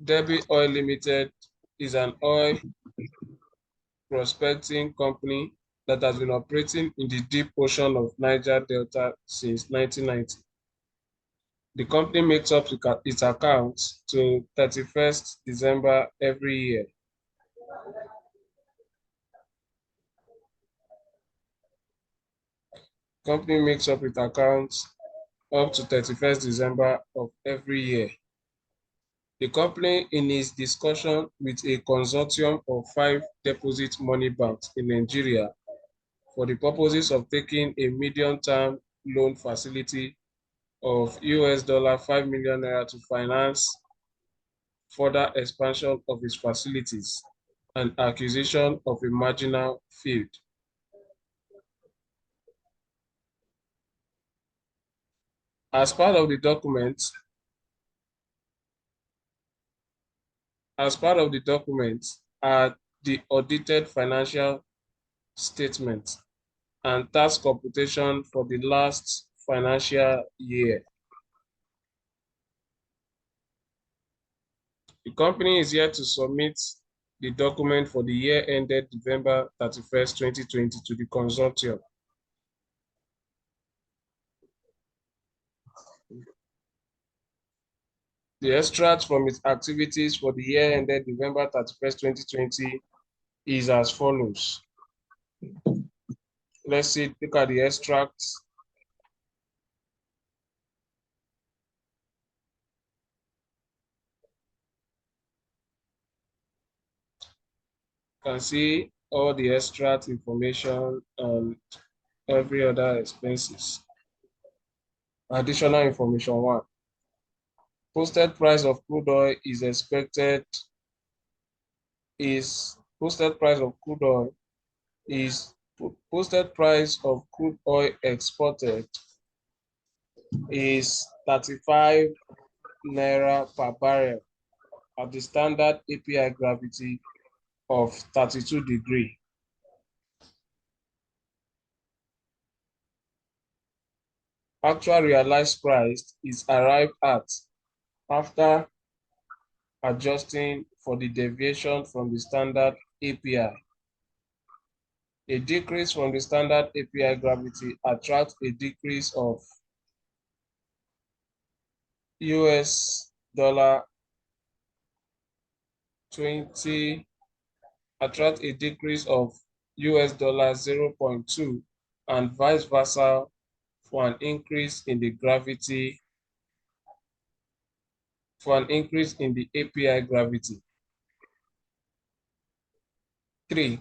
Debbie Oil Limited is an oil prospecting company that has been operating in the deep ocean of Niger Delta since 1990. The company makes up its accounts to 31st December every year. Company makes up its accounts up to 31st December of every year. The company, in its discussion with a consortium of 5 deposit money banks in Nigeria for the purposes of taking a medium-term loan facility of $5 million to finance further expansion of its facilities and acquisition of a marginal field. As part of the document, are the audited financial statements and tax computation for the last financial year. The company is here to submit the document for the year ended November 31st, 2020 to the consortium. The extract from its activities for the year ended November 31st, 2020 is as follows. Let's see, look at the extracts. You can see all the extract information and every other expenses. Additional information 1. Posted price of crude oil is expected is posted price of crude oil exported is 35 naira per barrel at the standard API gravity of 32 degrees. Actual realized price is arrived at after adjusting for the deviation from the standard API. A decrease from the standard API gravity attracts a decrease of $20, attract a decrease of $0.2 and vice versa for an increase in the gravity, API gravity. 3.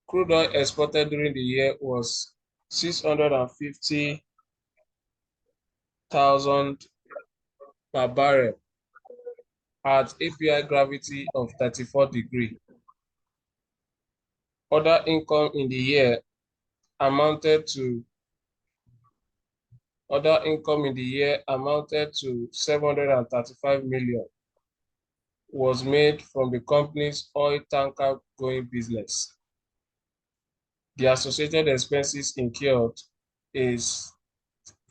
Crude oil exported during the year was 650,000 per barrel at API gravity of 34 degrees. Other income in the year amounted to 735 million, was made from the company's oil tanker going business. The associated expenses incurred is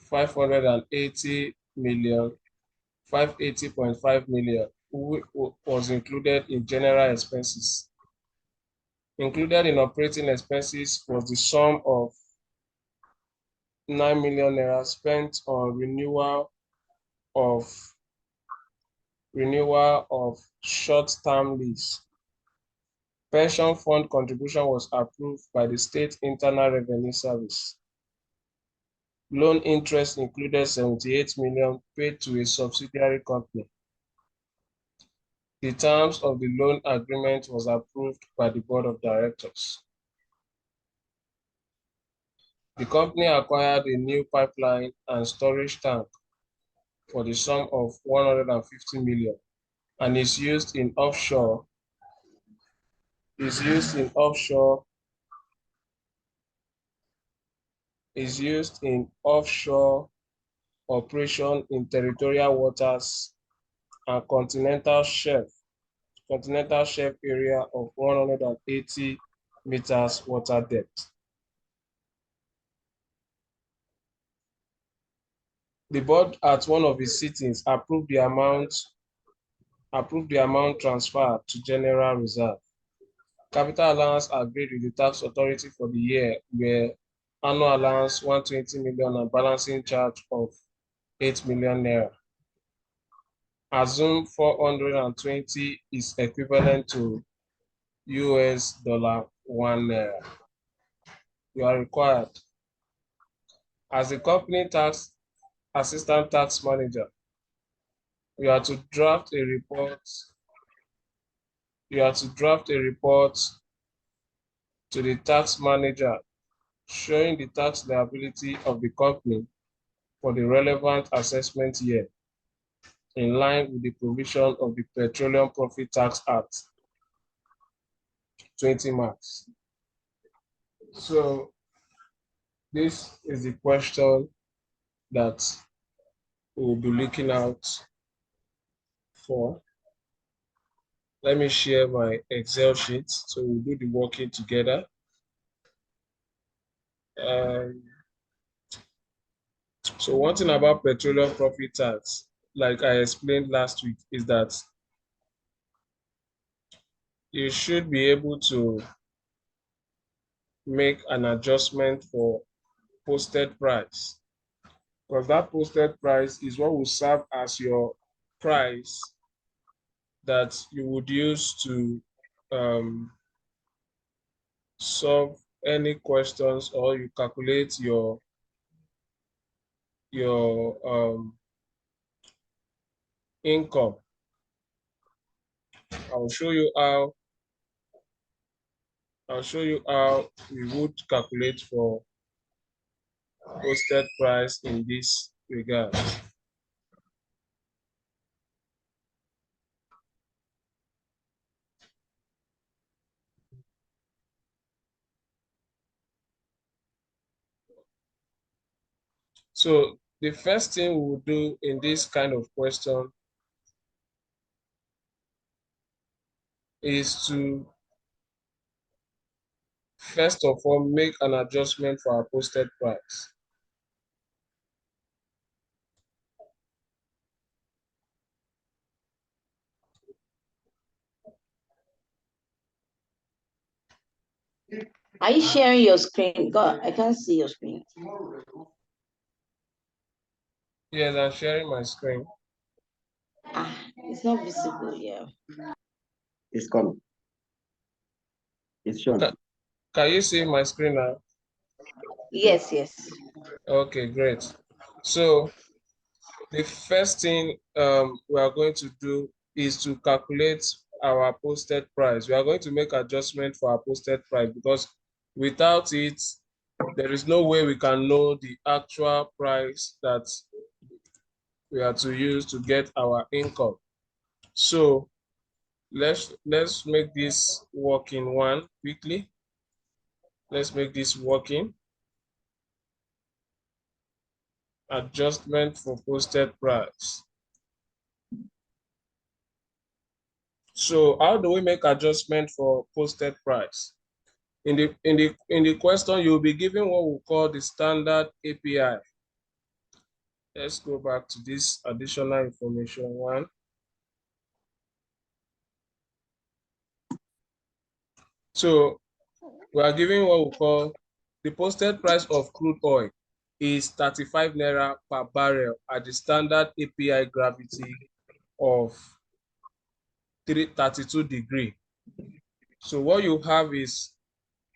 580.5 million, which was included in general expenses. Included in operating expenses was the sum of 9 million naira spent on renewal of short-term lease. Pension fund contribution was approved by the State Internal Revenue Service. Loan interest included 78 million paid to a subsidiary company. The terms of the loan agreement was approved by the board of directors. The company acquired a new pipeline and storage tank for the sum of 150 million and is used in offshore operation in territorial waters and continental shelf area of 180 meters water depth. The board at one of its sittings approved the amount Approve the amount transferred to general reserve. Capital allowance agreed with the tax authority for the year were annual allowance 120 million and balancing charge of 8 million naira. Assume 420 is equivalent to $1 naira. You are required as the company tax assistant tax manager. You are to draft a report. You are to draft a report to the tax manager showing the tax liability of the company for the relevant assessment year in line with the provision of the Petroleum Profit Tax Act 20 marks. So this is the question that we'll be looking out for. Let me share my Excel sheet so we'll do the working together. So one thing about petroleum profit tax, like I explained last week, is that you should be able to make an adjustment for posted price, because that posted price is what will serve as your price that you would use to solve any questions, or you calculate your income. I'll show you how we would calculate for posted price in this regard. So the first thing we'll do in this kind of question is to first of all make an adjustment for our posted price. Are you sharing your screen? God, I can't see your screen. Yes, I'm sharing my screen. It's not visible, yeah. It's coming. It's shown. Can you see my screen now? Yes, yes. Okay, great. So the first thing we are going to do is to calculate our posted price. We are going to make adjustment for our posted price, because without it, there is no way we can know the actual price that we are to use to get our income. So let's make this working one quickly. Let's make this working. Adjustment for posted price. So how do we make adjustment for posted price? In the question, you'll be given what we call the standard API. Let's go back to this additional information one. So we are given what we call the posted price of crude oil is 35 naira per barrel at the standard API gravity of 32 degrees. So what you have is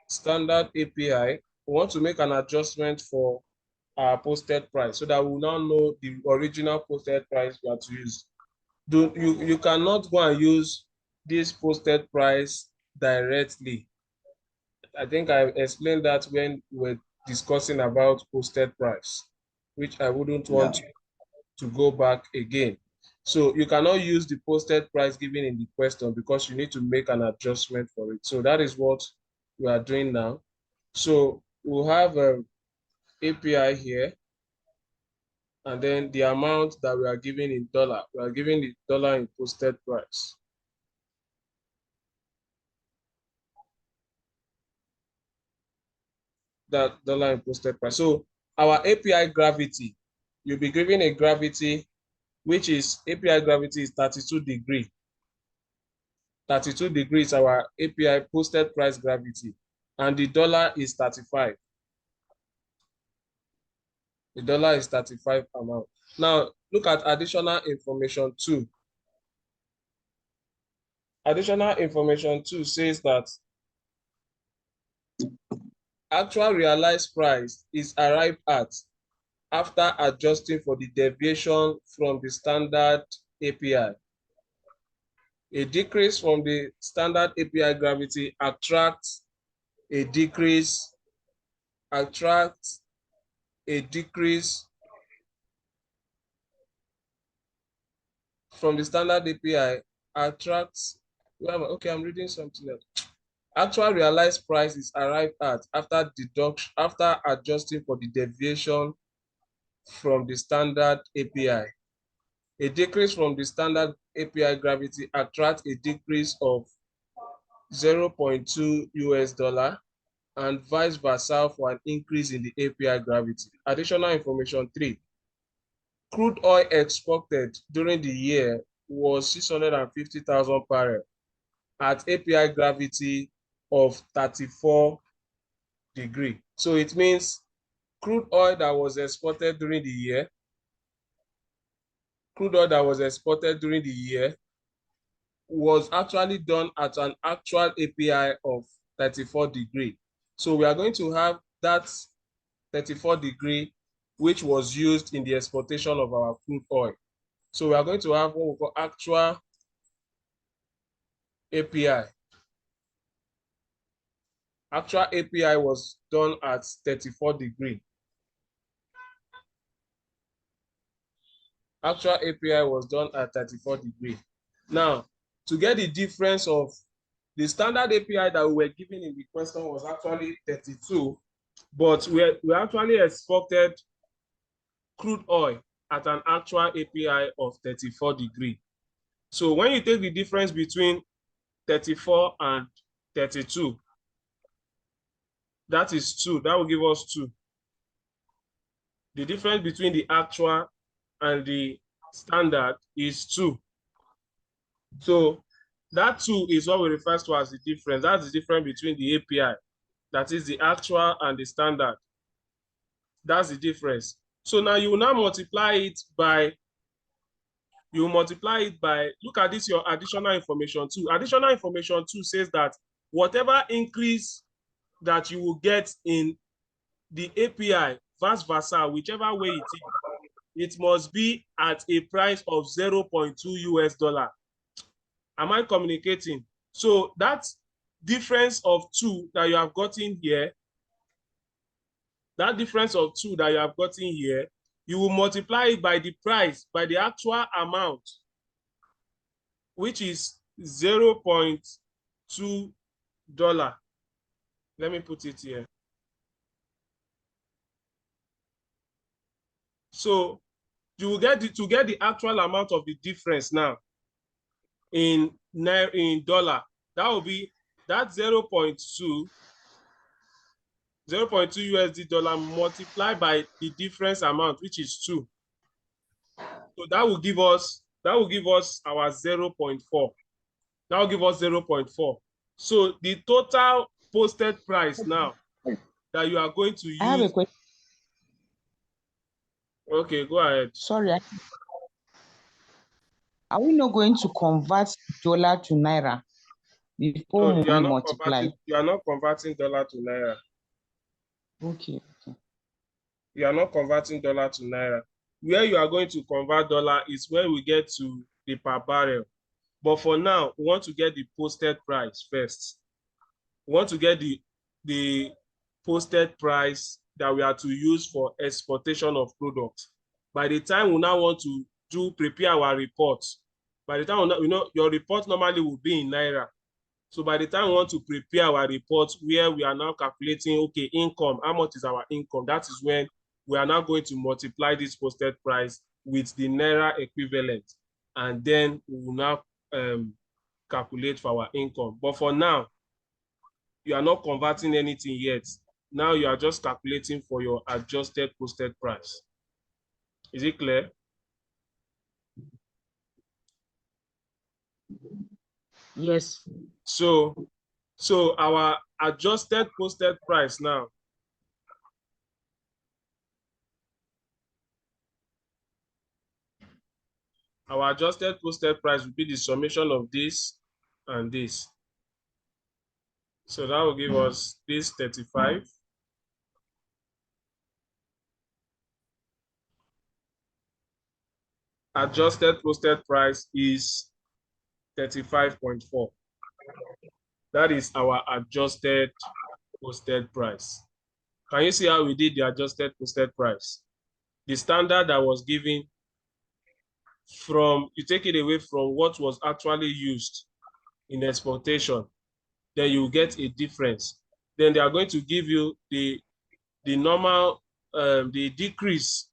standard API. We want to make an adjustment for our posted price so that we will now know the original posted price we are to use. You cannot go and use this posted price directly. I think I explained that when we were discussing about posted price, which I wouldn't want to go back again. So you cannot use the posted price given in the question, because you need to make an adjustment for it. So that is what we are doing now. So we'll have an API here, and then the amount that we are giving in dollar. We are giving the dollar in posted price. That dollar in posted price. So our API gravity, you'll be given a gravity, which is API gravity is 32 degrees. 32 degrees our API posted price gravity, and the dollar is 35. The dollar is 35 amount. Now look at additional information 2. Additional information 2 says that actual realized price is arrived at after adjusting for the deviation from the standard API. A decrease from the standard API gravity attracts a decrease from the standard API attracts, okay, I'm reading something else. Actual realized price is arrived at after adjusting for the deviation from the standard API. A decrease from the standard API gravity attracts a decrease of 0.2 US dollar, and vice versa for an increase in the API gravity. Additional information 3. Crude oil exported during the year was 650,000 barrels at API gravity of 34 degrees. So it means crude oil that was exported during the year, was actually done at an actual API of 34 degrees. So we are going to have that 34 degrees which was used in the exportation of our crude oil. So we are going to have what we call actual API. Actual API was done at 34 degrees. Actual API was done at 34 degrees. Now, to get the difference of the standard API that we were given in the question was actually 32, but we actually exported crude oil at an actual API of 34 degrees. So when you take the difference between 34 and 32, that is 2. That will give us 2. The difference between the actual and the standard is 2. So that 2 is what we refer to as the difference. That's the difference between the API, that is the actual, and the standard. That's the difference. So now you will now multiply it by, look at this, your additional information 2. Additional information 2 says that whatever increase that you will get in the API, vice versa, whichever way it is, it must be at a price of 0.2 US dollar. Am I communicating? So that difference of 2 that you have gotten here, you will multiply it by the price, by the actual amount, which is 0.2 dollar. Let me put it here. So you will get to get the actual amount of the difference now in dollar. That will be that 0.2 USD dollar multiplied by the difference amount, which is 2. So that will give us our 0.4. That will give us 0.4. So the total posted price now that you are going to use. I have a question. Okay, go ahead. Sorry. Are we not going to convert dollar to naira before we multiply? You are not converting dollar to naira. Okay. You are not converting dollar to naira. Where you are going to convert dollar is when we get to the per barrel. But for now, we want to get the posted price first. We want to get the posted price that we are to use for exportation of products. By the time we now want to prepare our report, by the time your report normally will be in naira. So by the time we want to prepare our report, where we are now calculating, okay, income, how much is our income? That is when we are now going to multiply this posted price with the naira equivalent, and then we will now calculate for our income. But for now, you are not converting anything yet. Now you are just calculating for your adjusted posted price. Is it clear? Yes. So our adjusted posted price now, our adjusted posted price will be the summation of this and this. So that will give us this 35. Adjusted posted price is 35.4. That is our adjusted posted price. Can you see how we did the adjusted posted price? The standard that was given from, you take it away from what was actually used in exportation, then you get a difference. Then they are going to give you the normal, the decrease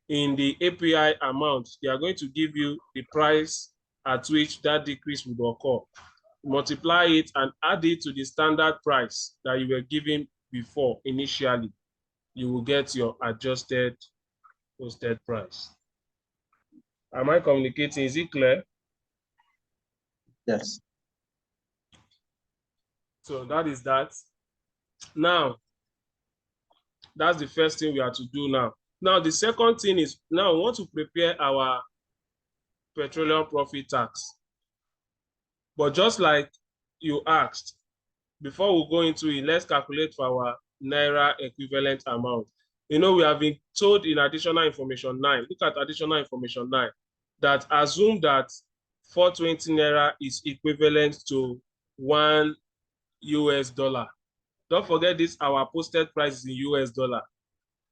in the API amount. They are going to give you the price at which that decrease would occur. Multiply it and add it to the standard price that you were given before initially. You will get your adjusted posted price. Am I communicating? Is it clear? Yes. So that is that. Now, that's the first thing we have to do now. Now, the second thing is, now we want to prepare our petroleum profit tax. But just like you asked, before we go into it, let's calculate for our Naira equivalent amount. You know, we have been told in additional information 9, look at additional information 9, that assume that 420 Naira is equivalent to $1 US. Don't forget this, our posted price is in US dollar.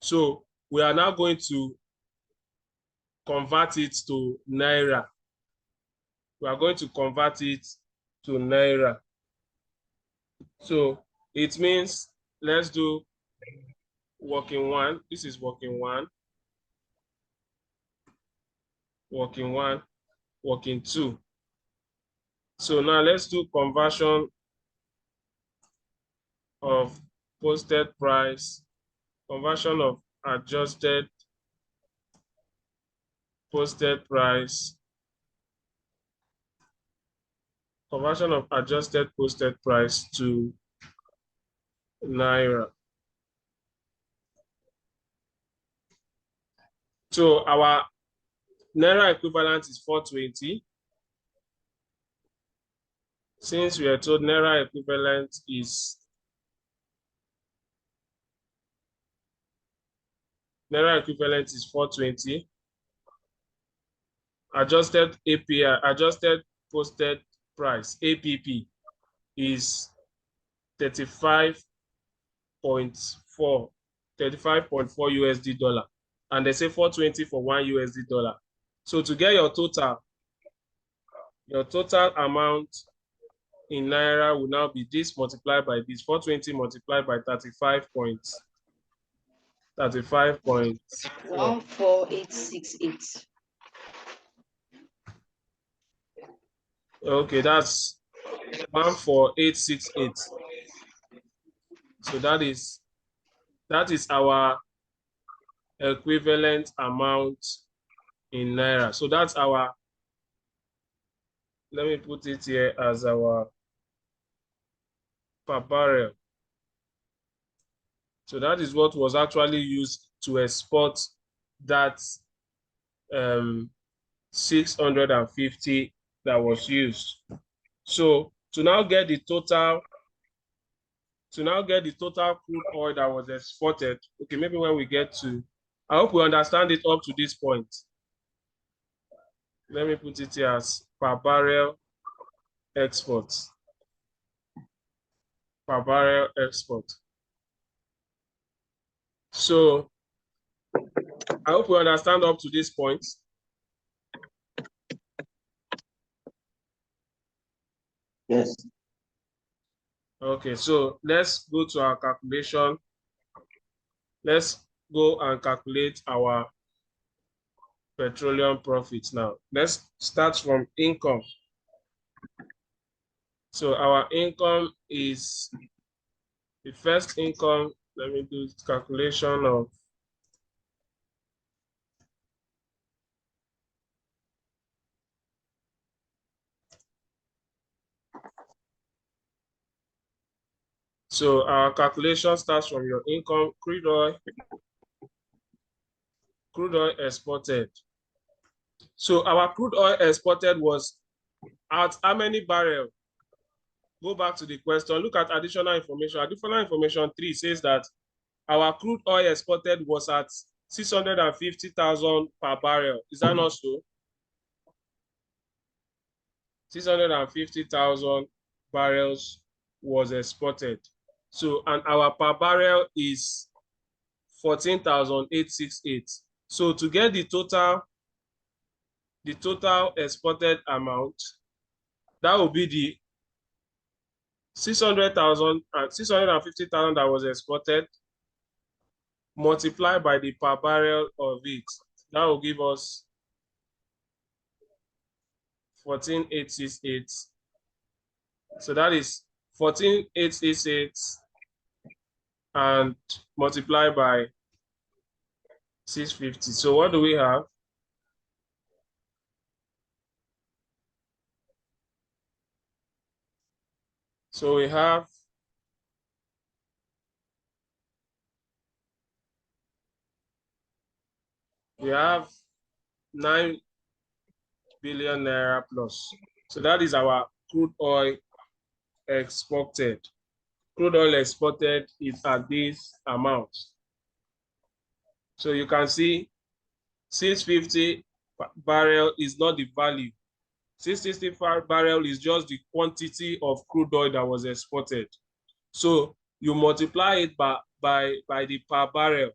So we are now going to convert it to Naira. We are going to convert it to Naira. So it means, let's do working one. This is working one, working one, working two. So now let's do conversion of posted price, conversion of adjusted posted price, conversion of adjusted posted price to Naira. So our Naira equivalent is 420. Since we are told Naira equivalent is 420. Adjusted API, adjusted posted price, APP, is 35.4 USD dollar. And they say 420 for $1 USD. So to get your total amount in Naira will now be this multiplied by this, 420 multiplied by 35.4. 14868. Okay, that's 14868. So that is our equivalent amount in Naira. So that's our, let me put it here as our per barrel. So that is what was actually used to export that 650 that was used. So to now get the total crude oil that was exported, okay, maybe when we get to, I hope we understand it up to this point. Let me put it here as per barrel exports. Per barrel export. So I hope we understand up to this point. Yes. Okay, so let's go to our calculation. Let's go and calculate our petroleum profits now. Let's start from income. So our income is the first income. Let me do calculation of So our calculation starts from your income, crude oil exported. So our crude oil exported was at how many barrels? Go back to the question. Look at additional information. Additional information 3 says that our crude oil exported was at 650,000 per barrel. Is that not so? 650,000 barrels was exported. So, and our per barrel is 14,868. So to get the total exported amount, that will be the 600,000 and 650,000 that was exported multiplied by the per barrel of it. That will give us 14,868. So that is 14,868 and multiplied by 650. So what do we have? So we have we have 9 billion naira plus. So that is our crude oil exported. Crude oil exported is at this amount. So you can see 650 barrel is not the value. 665 barrel is just the quantity of crude oil that was exported. So you multiply it by the per barrel.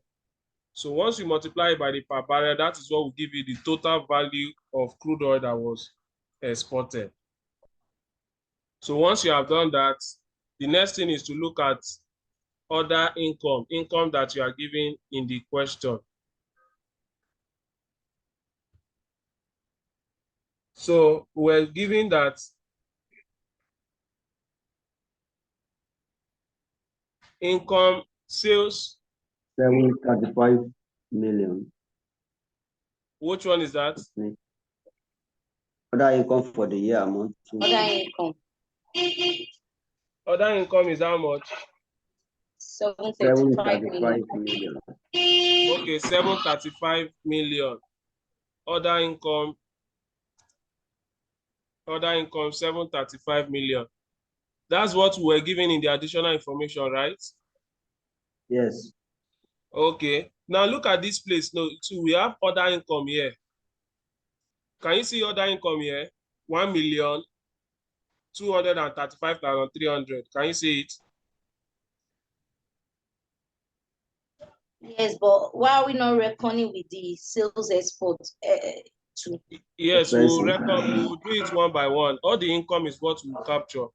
So once you multiply it by the per barrel, that is what will give you the total value of crude oil that was exported. So once you have done that, the next thing is to look at other income that you are given in the question. So we're given that income sales. 735 million. Which one is that? Other income for the year amount to Other income. Other income is how much? 735 million. million. Okay, 735 million. Other income 735 million. That's what we were given in the additional information, right? Yes. Okay. Now look at this place. No, so we have other income here. Can you see other income here? 1,235,300. Can you see it? Yes, but why are we not reckoning with the sales export too? Yes, we'll do it one by one. All the income is what we capture.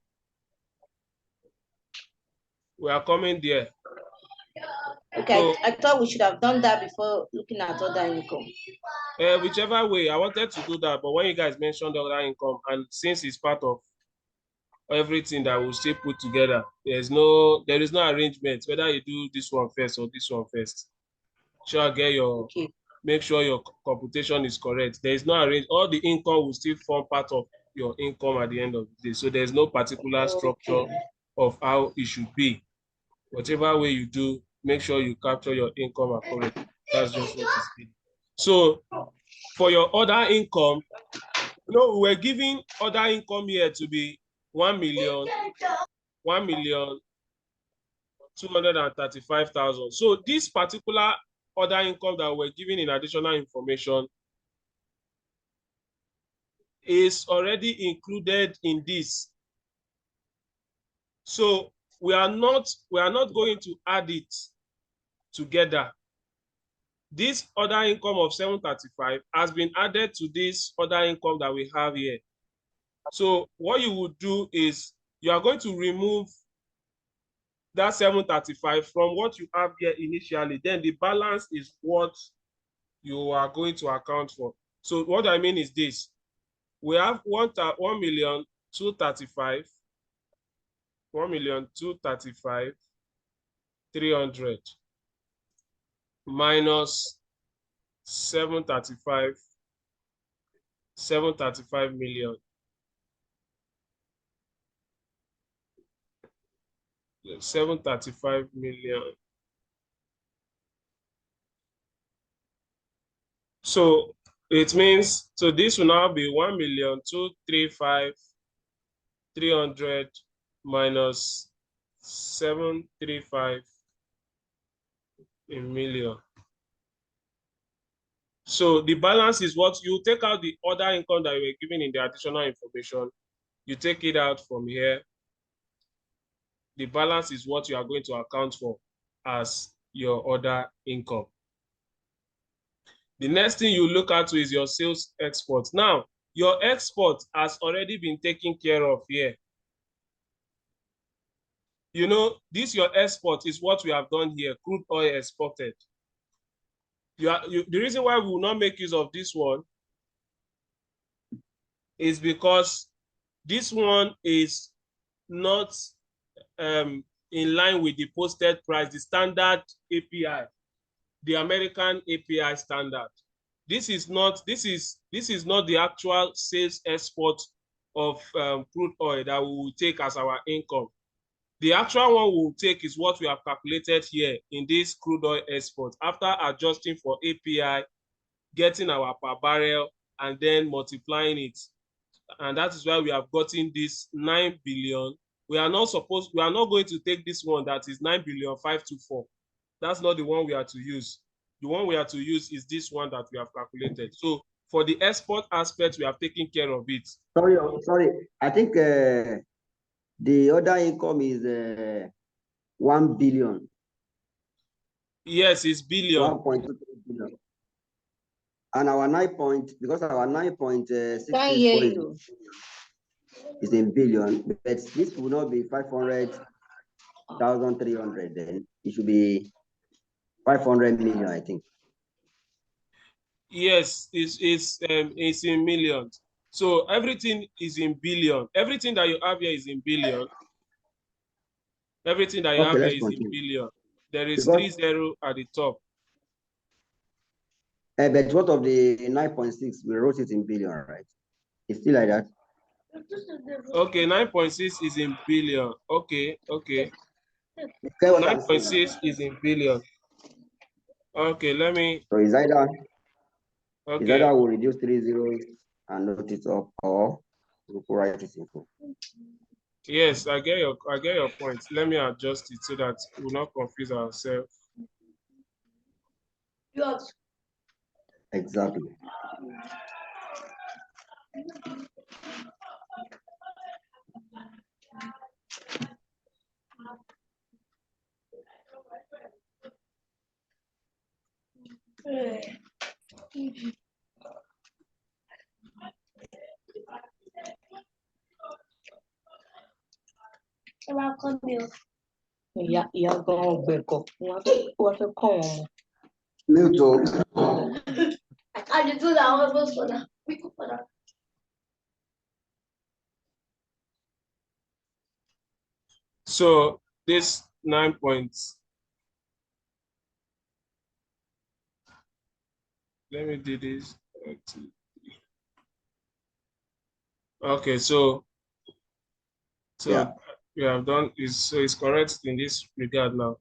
We are coming there. Okay, so, I thought we should have done that before looking at other income. Whichever way, I wanted to do that, but when you guys mentioned other income, and since it's part of everything that we'll still put together, there is no arrangement whether you do this one first or this one first. Sure, get your make sure your computation is correct. There is no arrange. All the income will still form part of your income at the end of the day. So there's no particular structure of how it should be. Whatever way you do, make sure you capture your income accurately. That's just what it's been. So for your other income, we were giving other income here to be 1,235,000. So this particular other income that we're giving in additional information is already included in this. So we are not going to add it together. This other income of 735 has been added to this other income that we have here. So what you would do is you are going to remove that 735 from what you have here initially. Then the balance is what you are going to account for. So what I mean is this. We have 1,235,300 minus 735 million. 735 million. So it means, so this will now be 1,235,300 minus 735 in million. So the balance is what you take out the other income that you were given in the additional information. You take it out from here. The balance is what you are going to account for as your other income. The next thing you look at is your sales export. Now, your export has already been taken care of here. You know, this your export is what we have done here, crude oil exported. The reason why we will not make use of this one is because this one is not in line with the posted price, the standard API, the American API standard. This is not the actual sales export of crude oil that we will take as our income. The actual one we will take is what we have calculated here in this crude oil export after adjusting for API, getting our per barrel, and then multiplying it. And that is why we have gotten this 9 billion. We are not going to take this one that is 9,524,000,000. That's not the one we are to use. The one we are to use is this one that we have calculated. So for the export aspect, we have taken care of it. Sorry. I think the other income is 1 billion. Yes, it's billion. 1.23 billion. And our 9.6 Can't hear you. is in billion, but this will not be 500,300. Then it should be 500 million, I think. Yes, it's in millions. So everything is in billion. Everything that you have here is in billion. Everything that you have here is in billion. There is 30 at the top. But what of the 9.6? We wrote it in billion, right? It's still like that. Okay, 9.6 is in billion. Okay. 9.6 is in billion. Okay, let me. So it's either we'll reduce 3 zeros and note it up, or we'll write it in full. Yes, I get your point. Let me adjust it so that we'll not confuse ourselves. Yes. Exactly. Ìyá gan gbẹ̀kọ̀ wọ́n fẹ́ kọ́ wọn mọ̀. So this 9 points. Let me do this. Okay, so yeah. We have done is so it's correct in this regard now.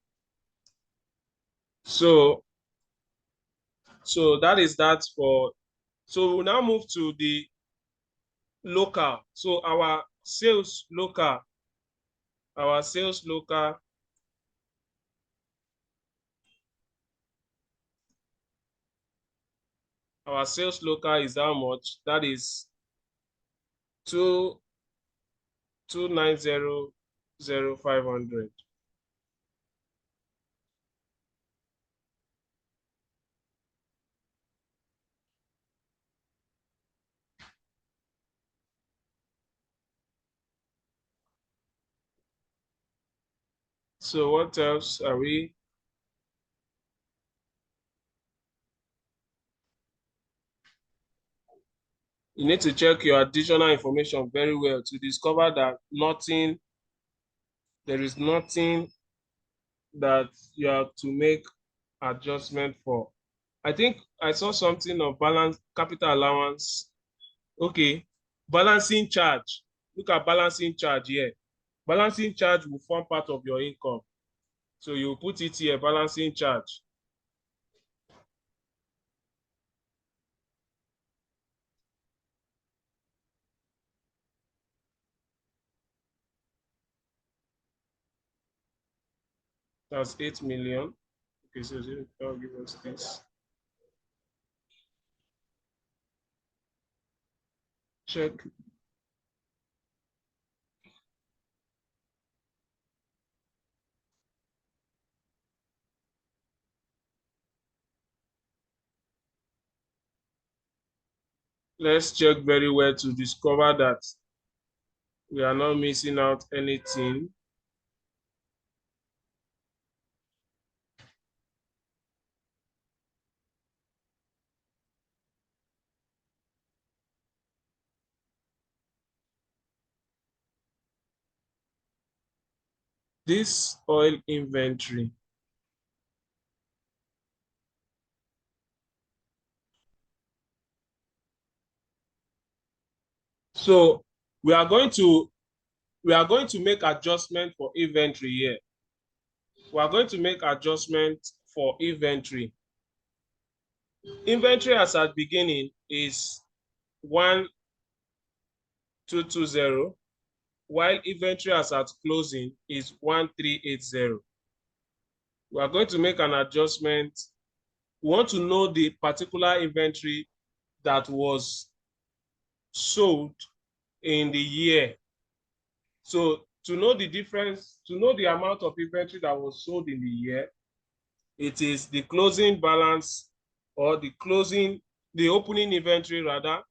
So that is that for. So we'll now move to the local. So our sales local is how much? That is 290,500. So what else are we? You need to check your additional information very well to discover that there is nothing that you have to make adjustment for. I think I saw something of balance capital allowance. Okay, balancing charge. Look at balancing charge here. Balancing charge will form part of your income. So you put it here, balancing charge. That's 8 million. Okay, so that'll give us this. Check. Let's check very well to discover that we are not missing out anything. This oil inventory. So we are going to make adjustment for inventory here. We are going to make adjustment for inventory. Inventory as at beginning is 1220, while inventory as at closing is 1380. We are going to make an adjustment. We want to know the particular inventory that was sold in the year. So to know the difference, to know the amount of inventory that was sold in the year, it is the closing balance, or the opening inventory rather,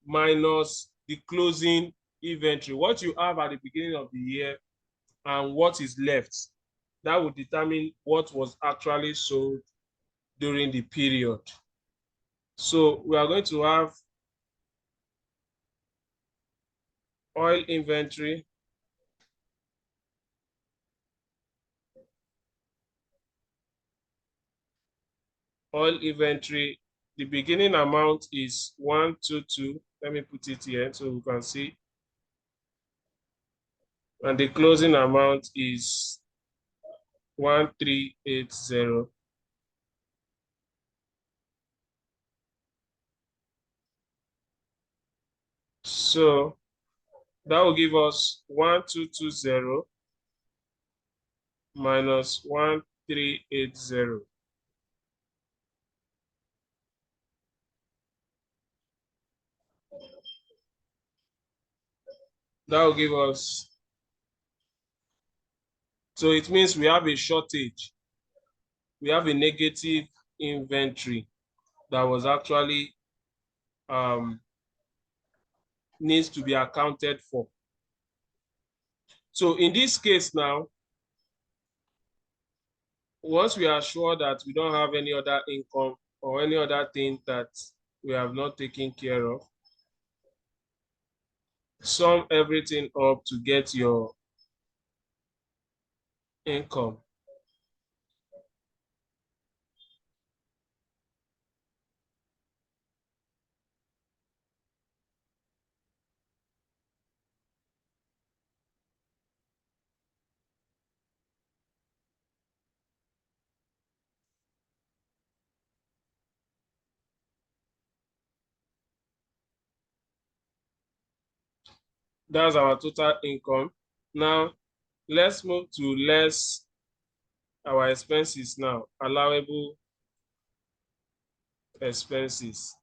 minus the closing inventory. What you have at the beginning of the year and what is left, that will determine what was actually sold during the period. So we are going to have oil inventory the beginning amount is 122. Let me put it here so we can see. And the closing amount is 1380. So that will give us 1220 minus 1380. That will give us, so it means we have a shortage. We have a negative inventory that was actually needs to be accounted for. So in this case now, once we are sure that we don't have any other income or any other thing that we have not taken care of, sum everything up to get your income. That's our total income. Now, let's move to less our expenses now, allowable expenses.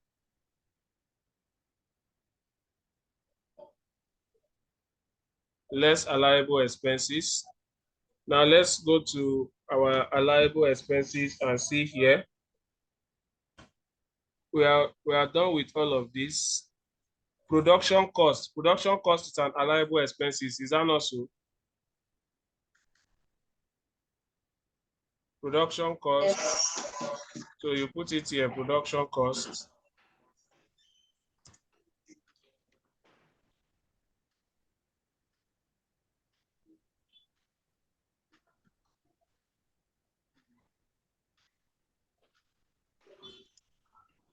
Less allowable expenses. Now let's go to our allowable expenses and see here. We are done with all of this. Production cost. Production cost is an allowable expenses. Is that not so? Production cost. Yes. So you put it here, production cost.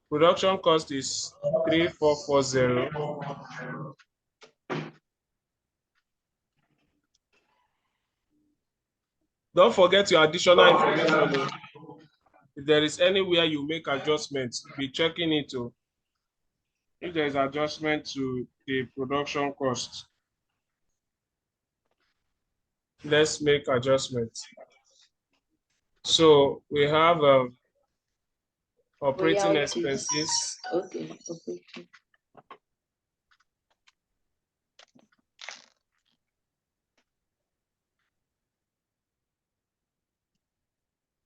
Production cost is 3440. Don't forget your additional information. If there is anywhere you make adjustments, be checking it. If there is adjustment to the production cost, let's make adjustments. So we have operating expenses. Okay.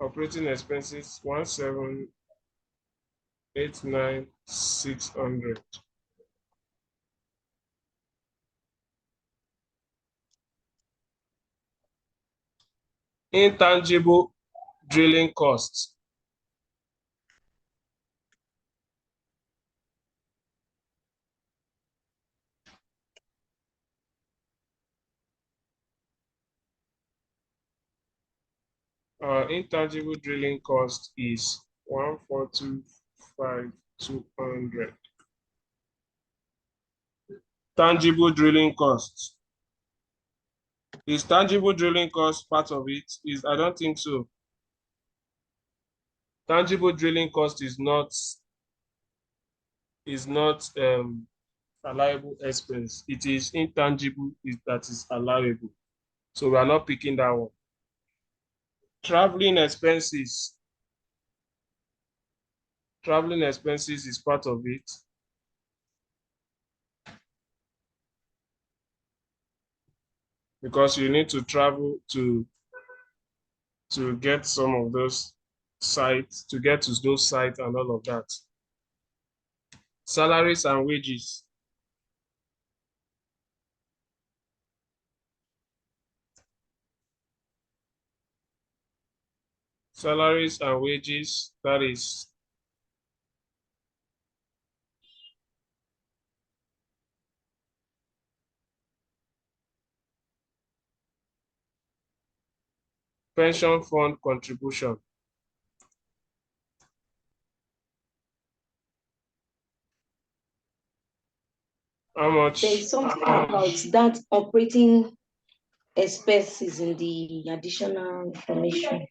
Operating expenses 1,789,600. Intangible drilling costs. Intangible drilling cost is 1,425,200. Tangible drilling costs. Is tangible drilling cost part of it? I don't think so. Tangible drilling cost is not allowable expense. It is intangible that is allowable. So we are not picking that one. Traveling expenses. Traveling expenses is part of it. Because you need to travel to get some of those sites, to get to those sites and all of that. Salaries and wages. Salaries and wages, that is pension fund contribution. How much? There's something about that operating expenses in the additional information.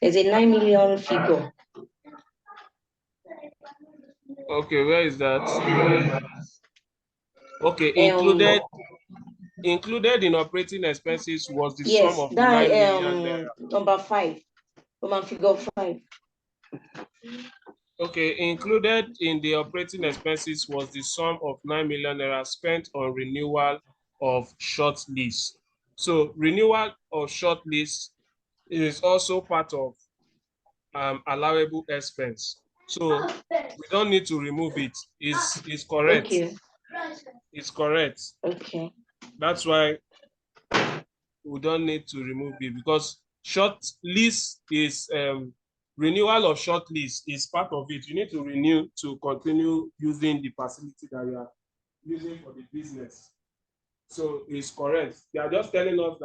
There's a 9 million figure. Okay, where is that? Okay, included in operating expenses was the sum of 9 million naira. Number 5, Roman figure 5. Okay, included in the operating expenses was the sum of 9 million naira spent on renewal of short lease. So renewal of short lease is also part of allowable expense. So we don't need to remove it. It's correct. Okay. It's correct. Okay. That's why we don't need to remove it, because short lease is renewal of short lease is part of it. You need to renew to continue using the facility that you are using for the business. So it's correct. They are just telling us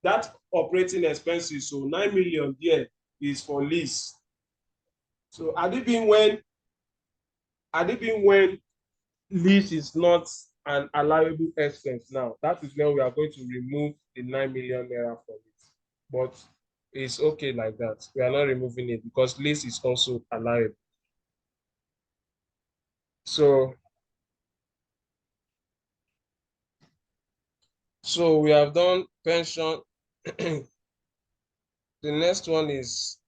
that operating expenses, so 9 million there is for lease. So had it been when lease is not an allowable expense now, that is when we are going to remove the 9 million naira from it. But it's okay like that. We are not removing it because lease is also allowable. So we have done pension. The next one is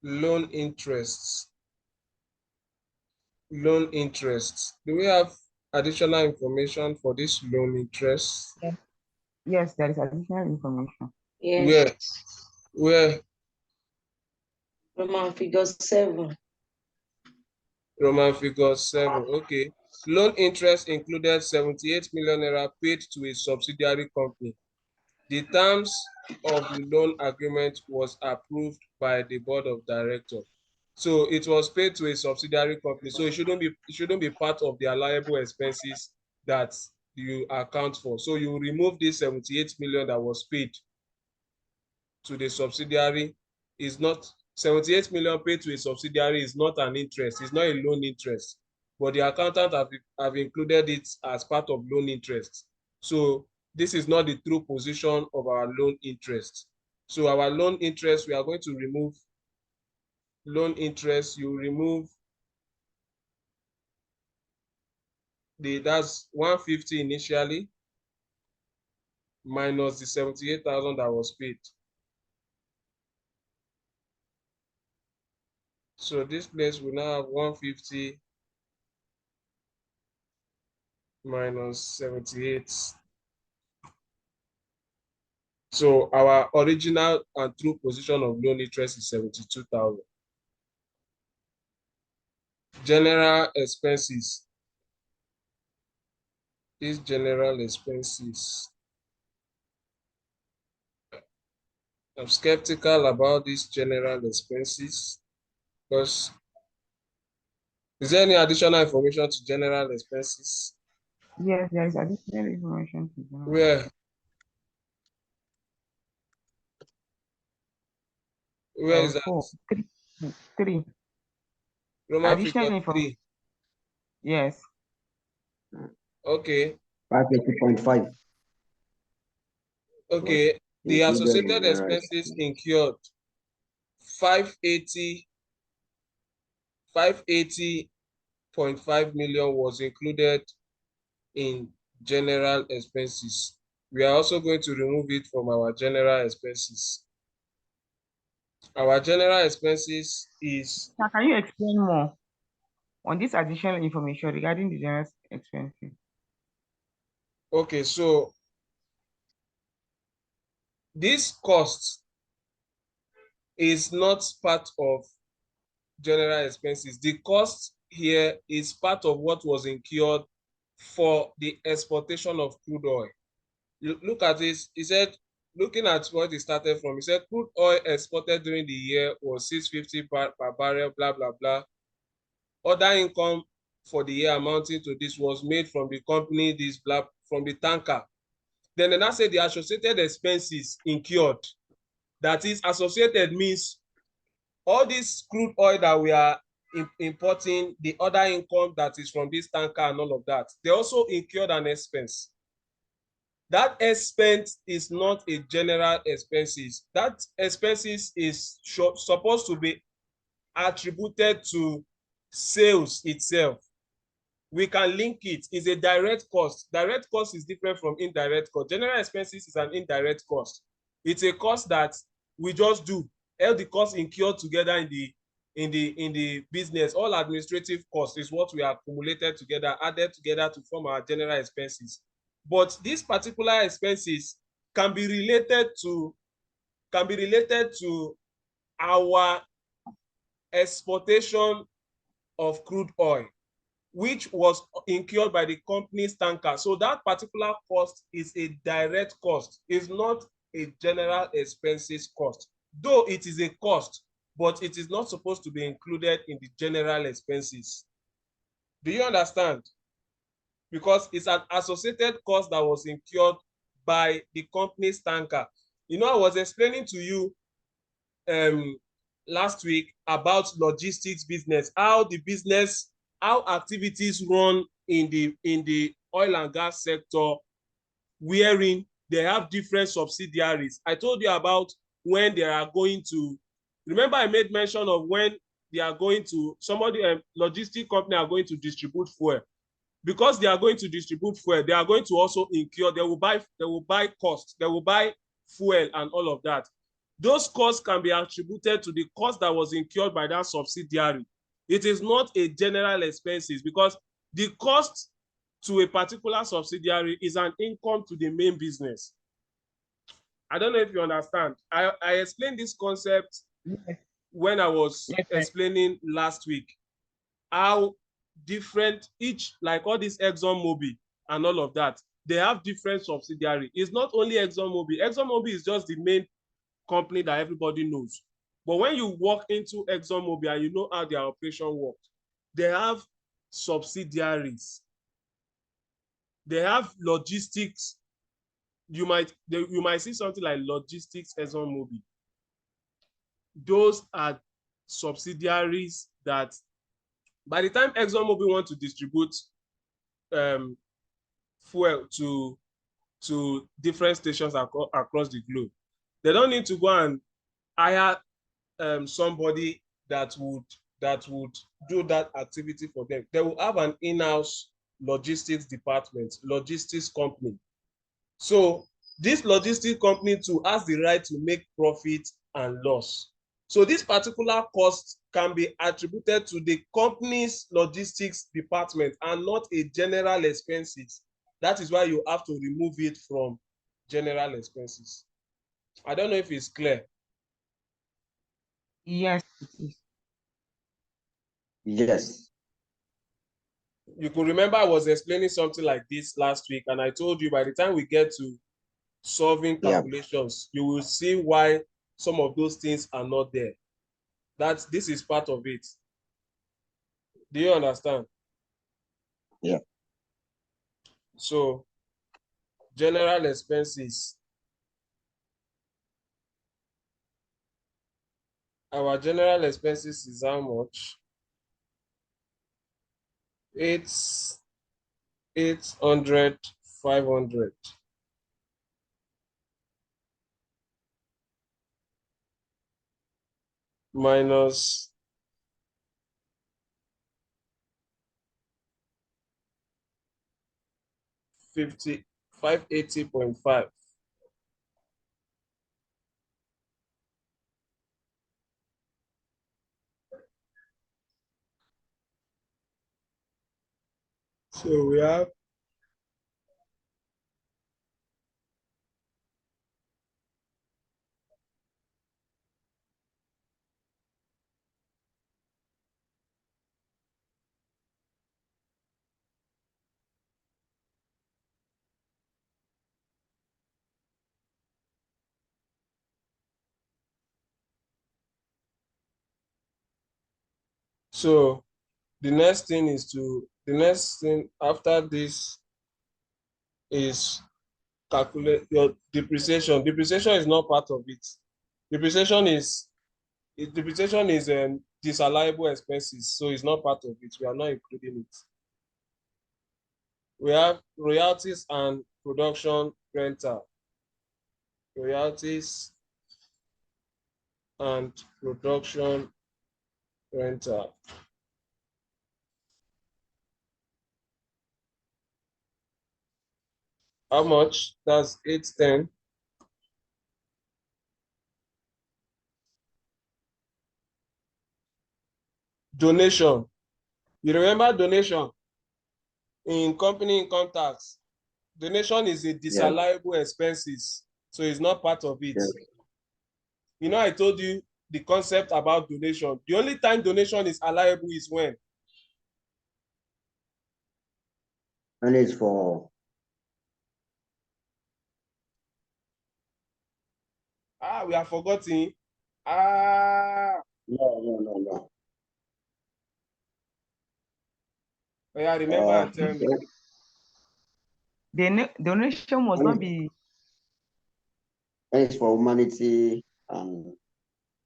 loan interests. Loan interests. Do we have additional information for this loan interest? Yes, there is additional information. Yes. Where? Roman figure 7. Roman figure 7. Okay. Loan interest included 78 million naira paid to a subsidiary company. The terms of the loan agreement was approved by the board of directors. So it was paid to a subsidiary company. So it shouldn't be part of the allowable expenses that you account for. So you remove this 78 million that was paid to the subsidiary. Is not 78 million paid to a subsidiary is not an interest. It's not a loan interest. but the accountant have included it as part of loan interest. So this is not the true position of our loan interest. So our loan interest, we are going to remove loan interest. You remove that's 150 initially minus the 78,000 that was paid. So this place will now have 150 minus 78. So our original and true position of loan interest is 72,000. General expenses. These general expenses. I'm skeptical about these general expenses because is there any additional information to general expenses? Yes, there is additional information to general. Where is that? 3. Roman Additional figure information. 3. Yes. Okay. 580.5. Okay. The Included in associated general expenses incurred 580.5 million was included in general expenses. We are also going to remove it from our general expenses. Our general expenses is. Now, can you explain more on this additional information regarding the general expenses? Okay, so this cost is not part of general expenses. The cost here is part of what was incurred for the exportation of crude oil. You look at this, he said, looking at what he started from, he said crude oil exported during the year was 650 per barrel, blah, blah, blah. Other income for the year amounting to this was made from the company, this blah, from the tanker. Then they now say the associated expenses incurred. That is, associated means all this crude oil that we are importing, the other income that is from this tanker and all of that, they also incurred an expense. That expense is not a general expenses. That expenses is supposed to be attributed to sales itself. We can link it. It's a direct cost. Direct cost is different from indirect cost. General expenses is an indirect cost. It's a cost that we just do. All the costs incurred together in the business, all administrative costs is what we have accumulated together, added together to form our general expenses. But these particular expenses can be related to our exportation of crude oil, which was incurred by the company's tanker. So that particular cost is a direct cost. It's not a general expenses cost. Though it is a cost, but it is not supposed to be included in the general expenses. Do you understand? Because it's an associated cost that was incurred by the company's tanker. You know, I was explaining to you last week about logistics business, how activities run in the oil and gas sector, wherein they have different subsidiaries. I told you about when they are going to, remember I made mention of when they are going to, somebody, logistic company are going to distribute fuel. Because they are going to distribute fuel, they are going to also incur, they will buy cost, they will buy fuel and all of that. Those costs can be attributed to the cost that was incurred by that subsidiary. It is not a general expenses because the cost to a particular subsidiary is an income to the main business. I don't know if you understand. I explained this concept when I was explaining last week how different each, like all this ExxonMobil and all of that, they have different subsidiary. It's not only ExxonMobil. ExxonMobil is just the main company that everybody knows. But when you walk into ExxonMobil and you know how their operation works, they have subsidiaries. They have logistics. You might see something like logistics ExxonMobil. Those are subsidiaries that By the time ExxonMobil want to distribute fuel to different stations across the globe, they don't need to go and hire somebody that would do that activity for them. They will have an in-house logistics department, logistics company. So this logistics company too has the right to make profit and loss. So this particular cost can be attributed to the company's logistics department and not a general expenses. That is why you have to remove it from general expenses. I don't know if it's clear. Yes, it is. Yes. You could remember I was explaining something like this last week, and I told you by the time we get to solving calculations, you will see why some of those things are not there. This is part of it. Do you understand? Yeah. So, general expenses. Our general expenses is how much? It's 800, 500. Minus 580.5. So we have so the next thing after this is calculate your depreciation. Depreciation is not part of it. Depreciation is disallowable expenses, so it's not part of it. We are not including it. We have royalties and production rental. Royalties and production rental. How much? That's 810. Donation. You remember donation in company income tax? Donation is a disallowable expenses, so it's not part of it. Yes. You know, I told you the concept about donation. The only time donation is allowable is when? And it's for We are forgetting. no. Yeah, remember and tell me. The donation must not be. And it's for humanity and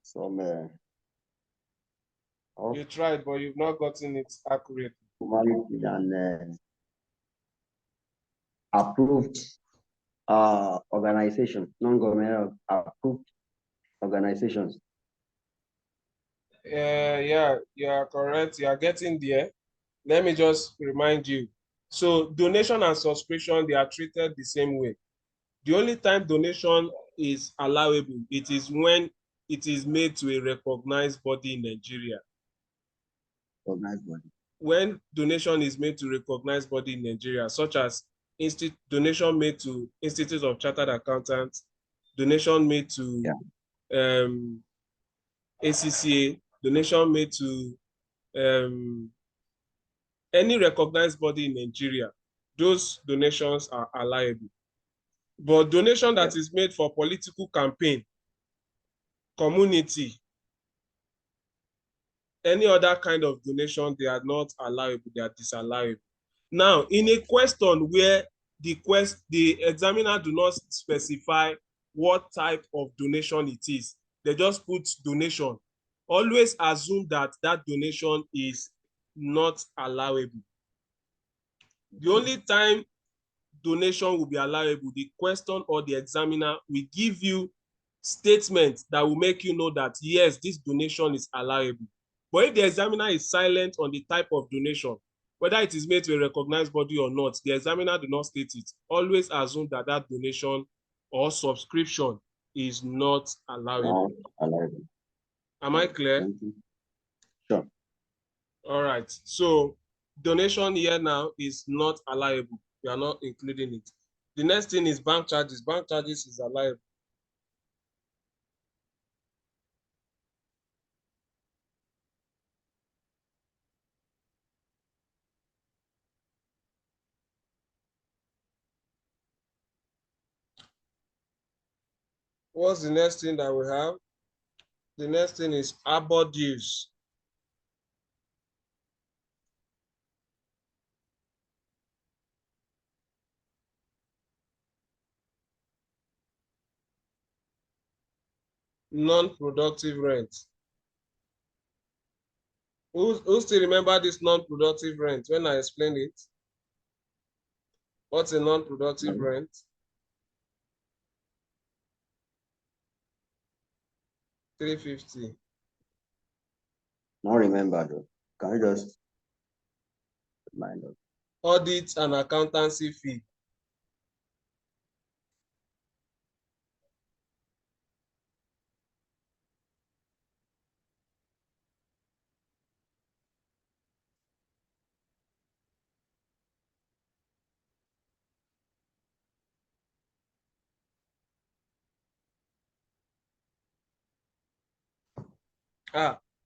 some You tried, but you've not gotten it accurate. humanity and approved organization, non-governmental approved organizations. Yeah, you are correct. You are getting there. Let me just remind you. So donation and subscription, they are treated the same way. The only time donation is allowable, it is when it is made to a recognized body in Nigeria. Recognized body. When donation is made to recognized body in Nigeria, such as donation made to Institute of Chartered Accountants, donation made to ACCA, donation made to any recognized body in Nigeria, those donations are allowable. But donation that is made for political campaign, community, any other kind of donation, they are not allowable, they are disallowable. Now, in a question where the examiner do not specify what type of donation it is, they just put donation. Always assume that that donation is not allowable. The only time donation will be allowable, the question or the examiner will give you statements that will make you know that yes, this donation is allowable. But if the examiner is silent on the type of donation, whether it is made to a recognized body or not, the examiner do not state it. Always assume that that donation or subscription is not allowable. Not allowable. Am I clear? Sure. All right. So donation here now is not allowable. We are not including it. The next thing is bank charges. Bank charges is allowable. What's the next thing that we have? The next thing is arbor dues. Non-productive rent. Who still remember this non-productive rent when I explained it? What's a non-productive rent? $350. Not remember though. Can you just remind us? Audit and accountancy fee.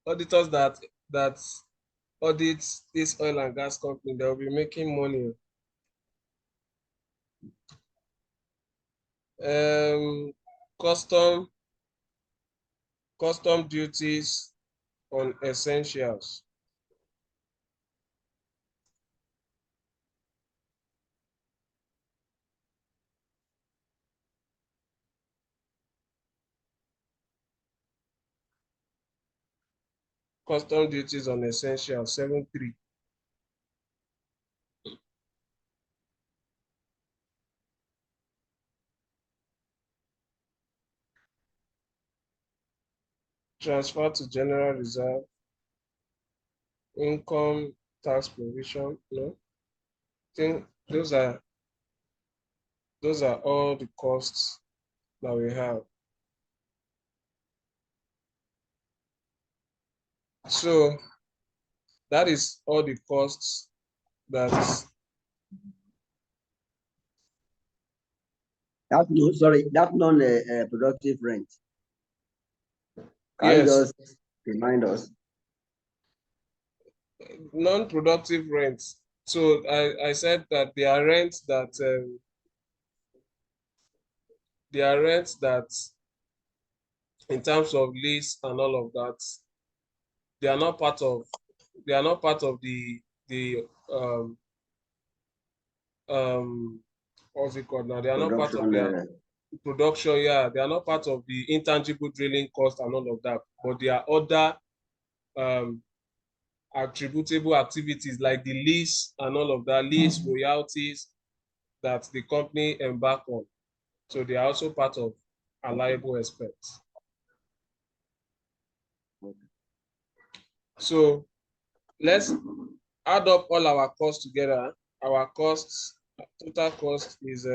Auditors that audit this oil and gas company, they will be making money. Custom duties on essentials. Custom duties on essentials, 7.3. Transfer to general reserve. Income tax provision. No, I think those are all the costs that we have. So that is all the costs that That no, sorry, that non-productive rent. Can you yes, just remind us? non-productive rents. So I said that there are rents that in terms of lease and all of that, they are not part of the what's it called now? They are not part of their production. Yeah, they are not part of the intangible drilling cost and all of that, but they are other attributable activities like the lease and all of that, lease royalties that the company embark on. So they are also part of allowable expense. So let's add up all our costs together. Our costs, total cost is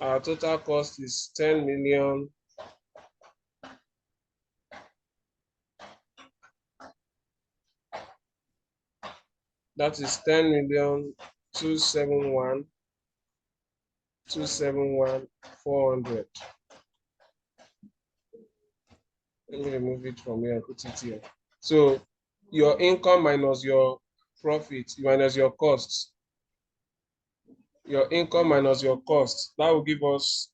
our total cost is 10 million. That is 10,271,400. Let me remove it from here and put it here. So your income minus your profit minus your costs. Your income minus your costs. That will give us.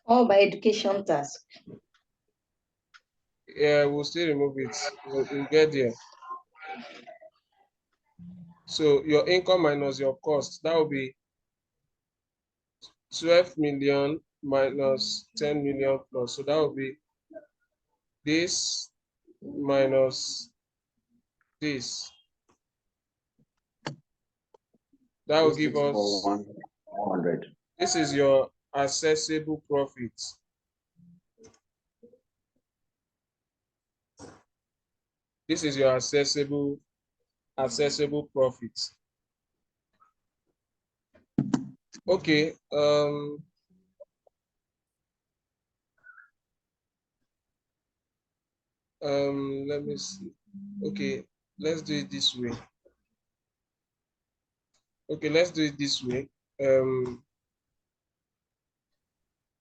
All by education task. Yeah, we'll still remove it. We'll get there. So your income minus your cost, that will be 12 million minus 10 million plus. So that will be this minus this. That will give us 100. This is your accessible profit. This is your accessible profit. Okay. Let me see. Okay, let's do it this way. Okay, let's do it this way.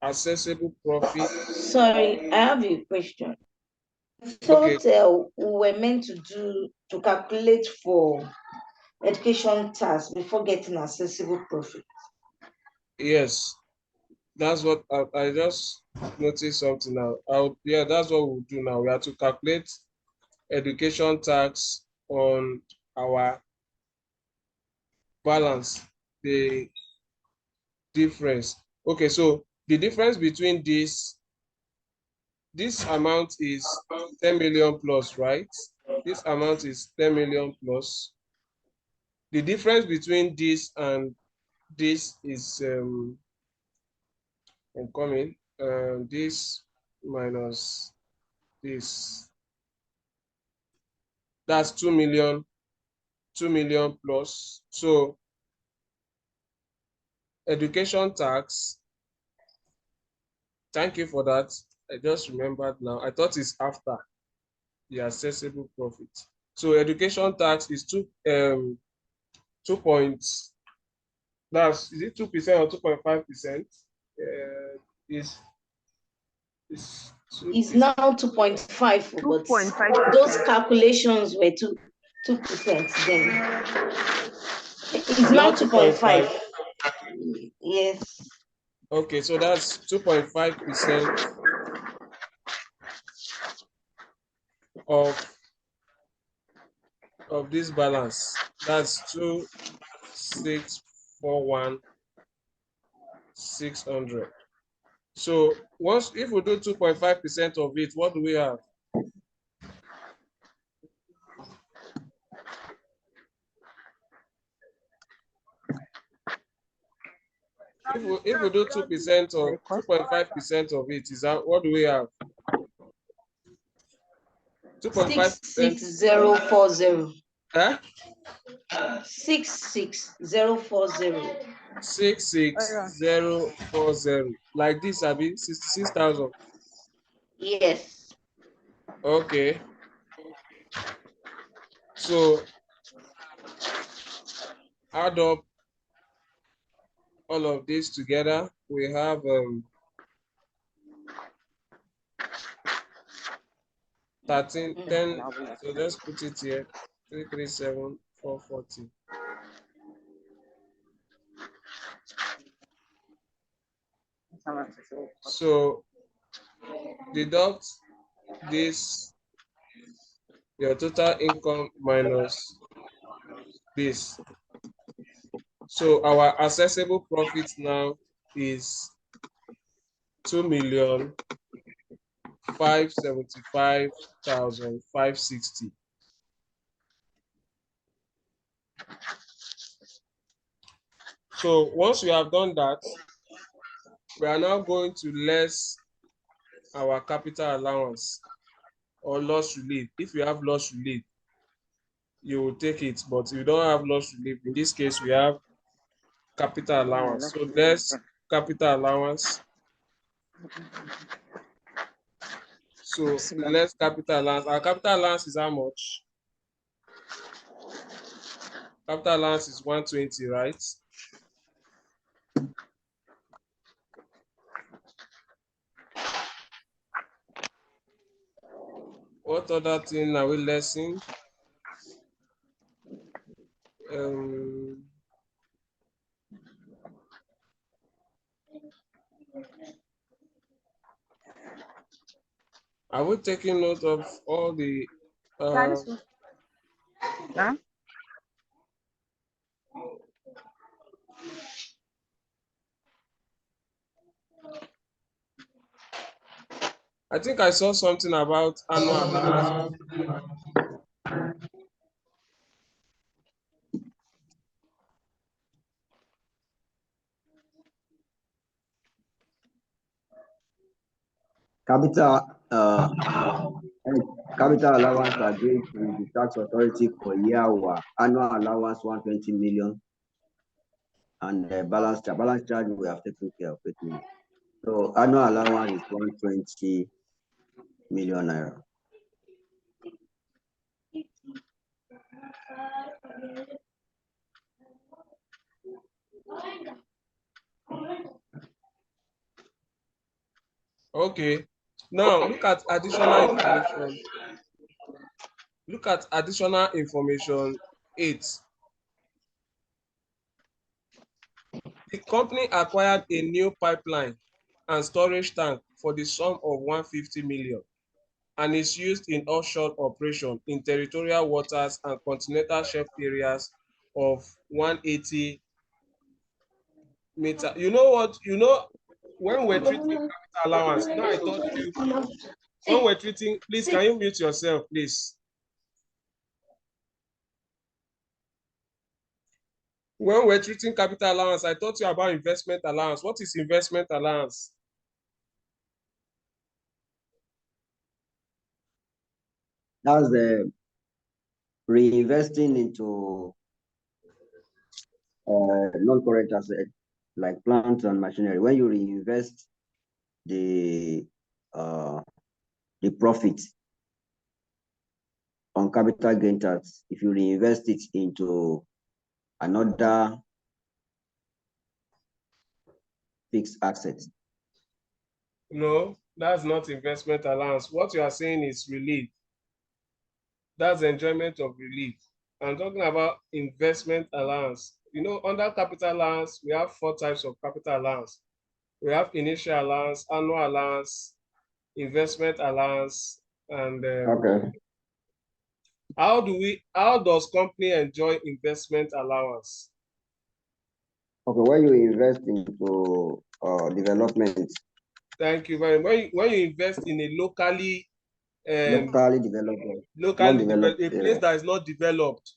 Accessible profit. Sorry, I have a question. Okay. So we were meant to calculate for education tax before getting accessible profit. Yes, that's what I just noticed something now. Yeah, that's what we'll do now. We have to calculate education tax on our balance, the difference. Okay, so the difference between this amount is 10 million plus, right? This amount is 10 million plus. The difference between this and this is I'm coming. This minus this. That's 2 million plus. So education tax, thank you for that. I just remembered now. I thought it's after the accessible profit. So education tax is 2 points. Is it 2% or 2.5%? Is It's now 2.5, but 2.5%. those calculations were 2% then. It's now 2.5. Yes. Okay, so that's 2.5% of this balance. That's 2,641,600. So if we do 2.5% of it, what do we have? If we do 2% or 2.5% of it, is that what do we have? 2.5%. 66040. Huh? 66040. 66040. Like this, Abi, 66,000. Yes. Okay. So add up all of this together. We have 10. So let's put it here. 337,440. So deduct this, your total income minus this. So our accessible profit now is 2,575,560. So once we have done that, we are now going to less our capital allowance or loss relief. If you have loss relief, you will take it, but you don't have loss relief. In this case, we have capital allowance. So less capital allowance. So less capital allowance. Our capital allowance is how much? Capital allowance is 120, right? What other thing are we lessing? Are we taking note of all the Huh? I think I saw something about annual allowance. Capital capital allowance are given to the tax authority for year one. Annual allowance 120 million, and the balance charge we have taken care of it. So annual allowance is 120 million naira. Okay. Now look at additional information. Look at additional information 8. The company acquired a new pipeline and storage tank for the sum of 150 million and is used in offshore operation in territorial waters and continental shelf areas of 180 meter. You know what? You know, when we're treating capital allowance, now I told you, when we're treating, please, can you mute yourself, please? When we're treating capital allowance, I taught you about investment allowance. What is investment allowance? That's the reinvesting into non-current assets like plants and machinery. When you reinvest the profit on capital gain tax, if you reinvest it into another fixed asset. No, that's not investment allowance. What you are saying is relief. That's enjoyment of relief. I'm talking about investment allowance. You know, under capital allowance, we have 4 types of capital allowance. We have initial allowance, annual allowance, investment allowance, and Okay. how does company enjoy investment allowance? Okay, when you invest into development. Thank you very much. When you invest in a locally developed, a place that is not developed,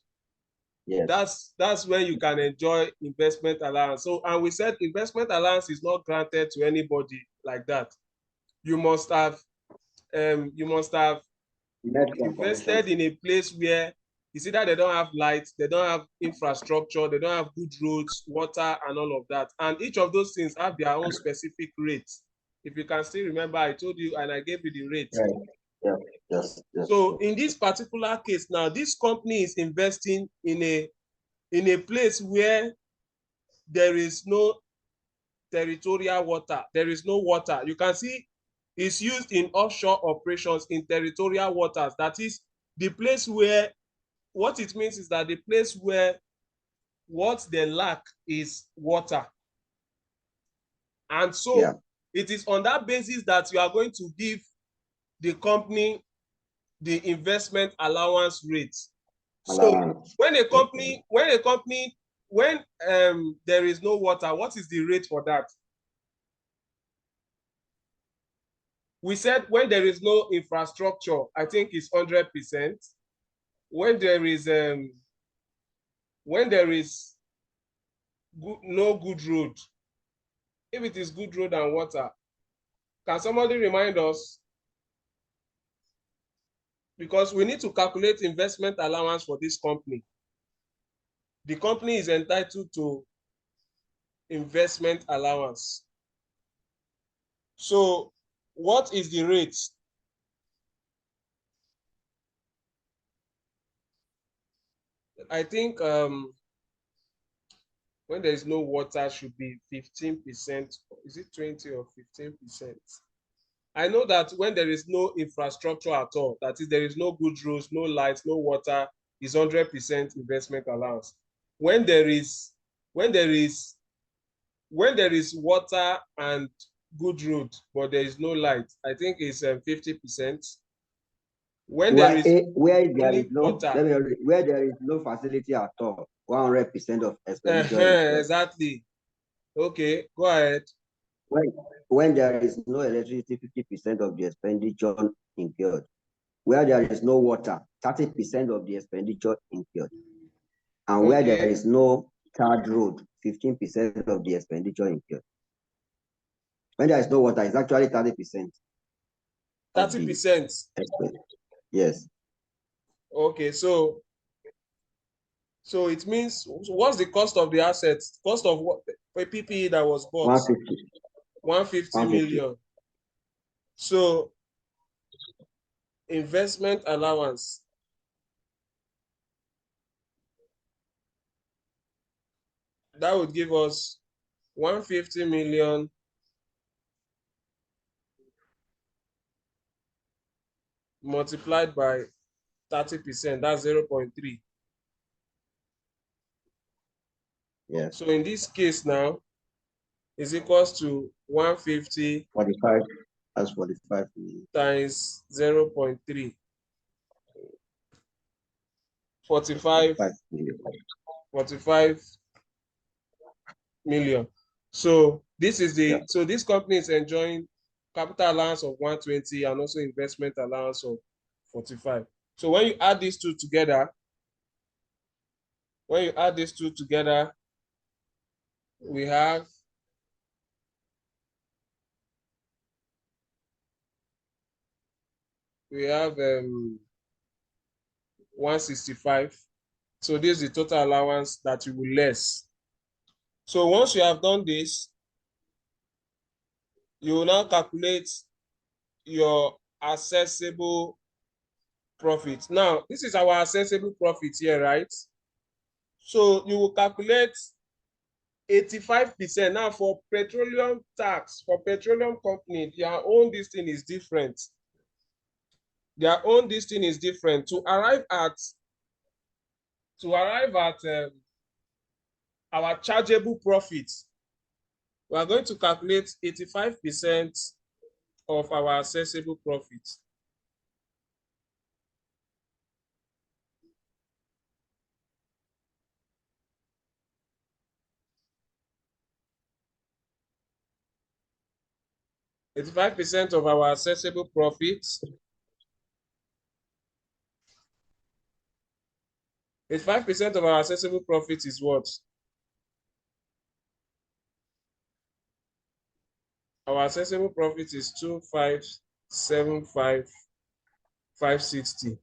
yes, that's when you can enjoy investment allowance. So, and we said investment allowance is not granted to anybody like that. You must have invested in a place where you see that they don't have lights, they don't have infrastructure, they don't have good roads, water, and all of that. And each of those things have their own specific rates. If you can still remember, I told you and I gave you the rates. Right. Yes. So in this particular case now, this company is investing in a place where there is no territorial water. There is no water. You can see it's used in offshore operations in territorial waters. That is the place where, what it means is that the place where what they lack is water. And so it is on that basis that you are going to give the company the investment allowance rate. So when there is no water, what is the rate for that? We said when there is no infrastructure, I think it's 100%. When there is no good road, if it is good road and water, can somebody remind us? Because we need to calculate investment allowance for this company. The company is entitled to investment allowance. So what is the rate? I think when there is no water should be 15%. Is it 20 or 15%? I know that when there is no infrastructure at all, that is, there is no good roads, no lights, no water, is 100% investment allowance. When there is water and good road, but there is no light, I think it's 50%. When there is no facility at all, 100% of expenditure. Exactly. Okay, go ahead. when there is no electricity, 50% of the expenditure incurred. Where there is no water, 30% of the expenditure incurred. And where there is no tarred road, 15% of the expenditure incurred. When there is no water, it's actually 30%. 30%. Yes. Okay, so it means, what's the cost of the assets? Cost of what a PPE that was bought? 150. 150 million. So investment allowance. That would give us 150 million multiplied by 30%. That's 0.3. Yes. So in this case now, is equals to 150 45. That's 45 million. times 0.3. 45 million. 45 million. So this is the so this company is enjoying capital allowance of 120 and also investment allowance of 45. So when you add these two together, we have 165. So this is the total allowance that you will less. So once you have done this, you will now calculate your assessable profit. Now, this is our assessable profit here, right? So you will calculate 85%. Now for petroleum tax, for petroleum company, their own this thing is different. Their own this thing is different. To arrive at our chargeable profit, we are going to calculate 85% of our assessable profit. It's 5% of our assessable profit. It's 5% of our assessable profit is what? Our assessable profit is 2,575,560.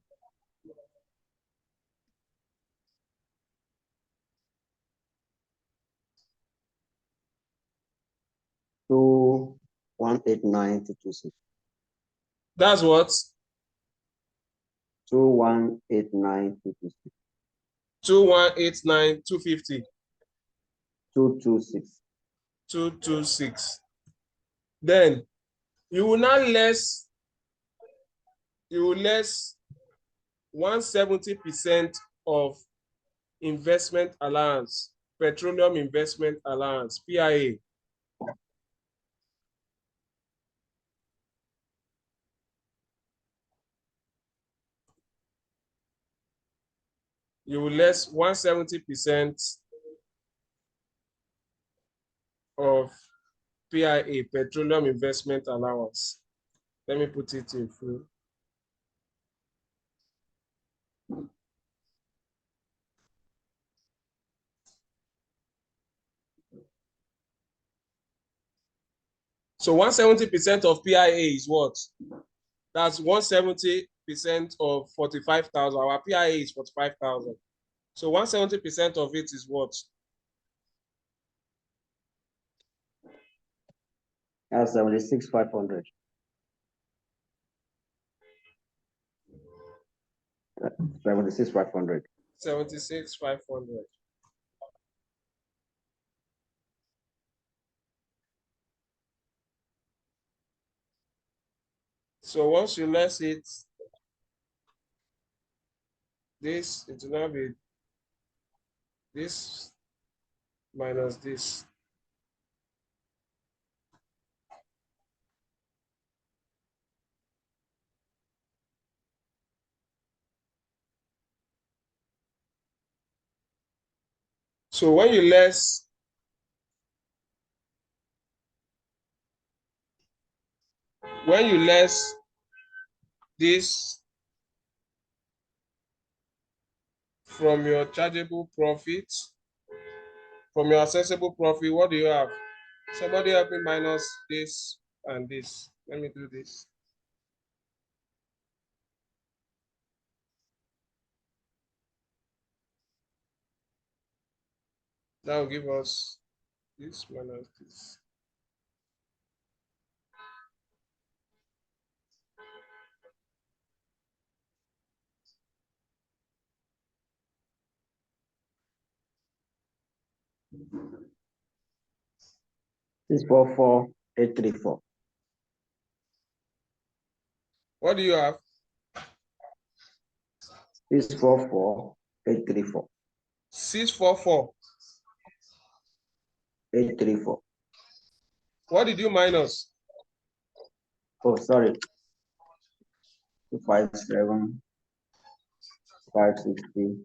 To 189,226. That's what? 2,189,226. 2,189,250. 226. 226. Then you will now less 170% of investment allowance, petroleum investment allowance, PIA. You will less 170% of PIA, petroleum investment allowance. Let me put it in full. So 170% of PIA is what? That's 170% of 45,000. Our PIA is 45,000. So 170% of it is what? That's 76,500. 76,500. 76,500. So once you less it, it will now be this minus this. So when you less when you less this from your chargeable profit, from your accessible profit, what do you have? Somebody help me minus this and this. Let me do this. That will give us this minus this. Six four four 834. What do you have? 644 834. 644. 834. What did you minus? Oh, sorry. 257 560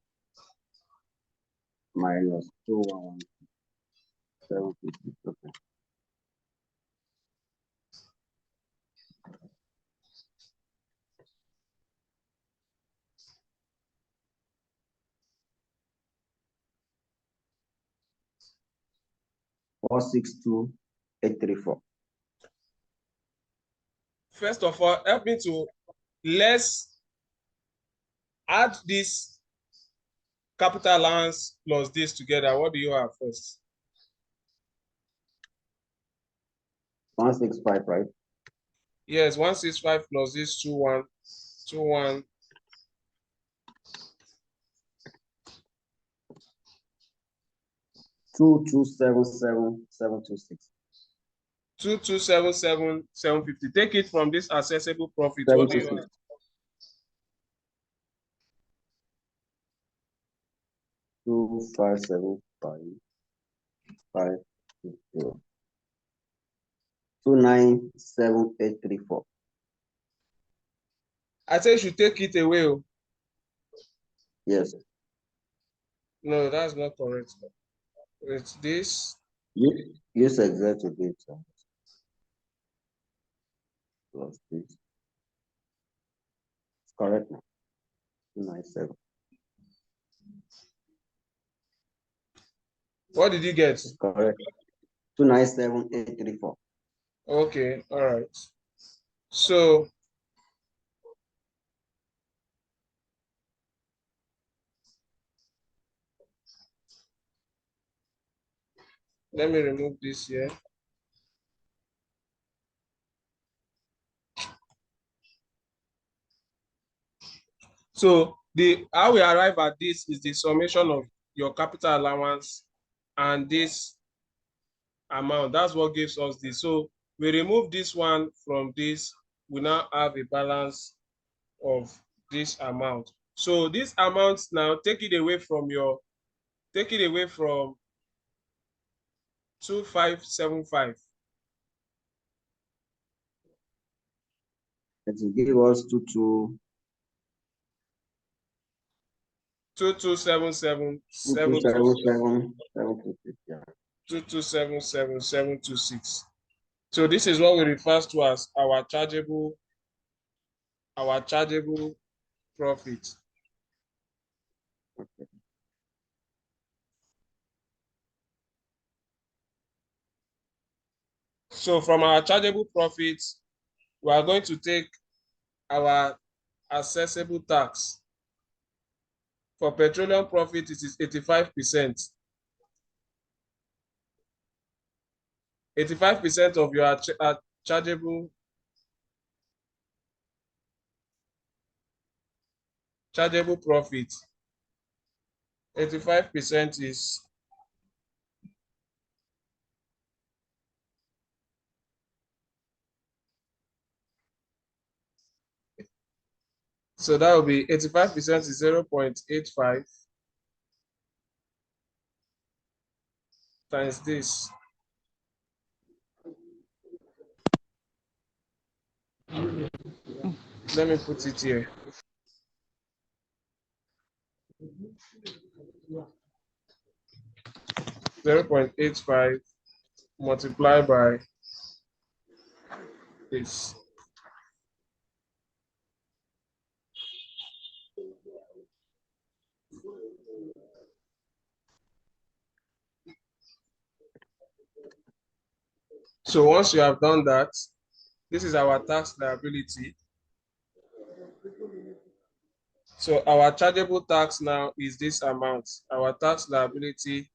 minus 211 750. Okay. Four six two 834. First of all, help me to let's add this capital allowance plus this together. What do you have first? 165, right? Yes, 165 plus this 21. 2277 726. 2277 750. Take it from this accessible profit. What do you have? 2575 550. 297834. I say you should take it away. Yes. No, that's not correct. It's this. Use exact bit plus this. It's correct now. 297. What did you get? It's correct. 297834. Okay, all right. So let me remove this here. So how we arrive at this is the summation of your capital allowance and this amount. That's what gives us this. So we remove this one from this. We now have a balance of this amount. So this amount now take it away from 2575. It will give us 2277 2277 726. Yeah. 2277 726. So this is what we refer to as our chargeable profit. Okay. So from our chargeable profits, we are going to take our assessable tax. For petroleum profit, it is 85%. 85% of your chargeable profit. 85% is so that will be 85% is 0.85 times this. Let me put it here. .85 multiplied by this. So once you have done that, this is our tax liability. So our chargeable tax now is this amount. Our tax liability,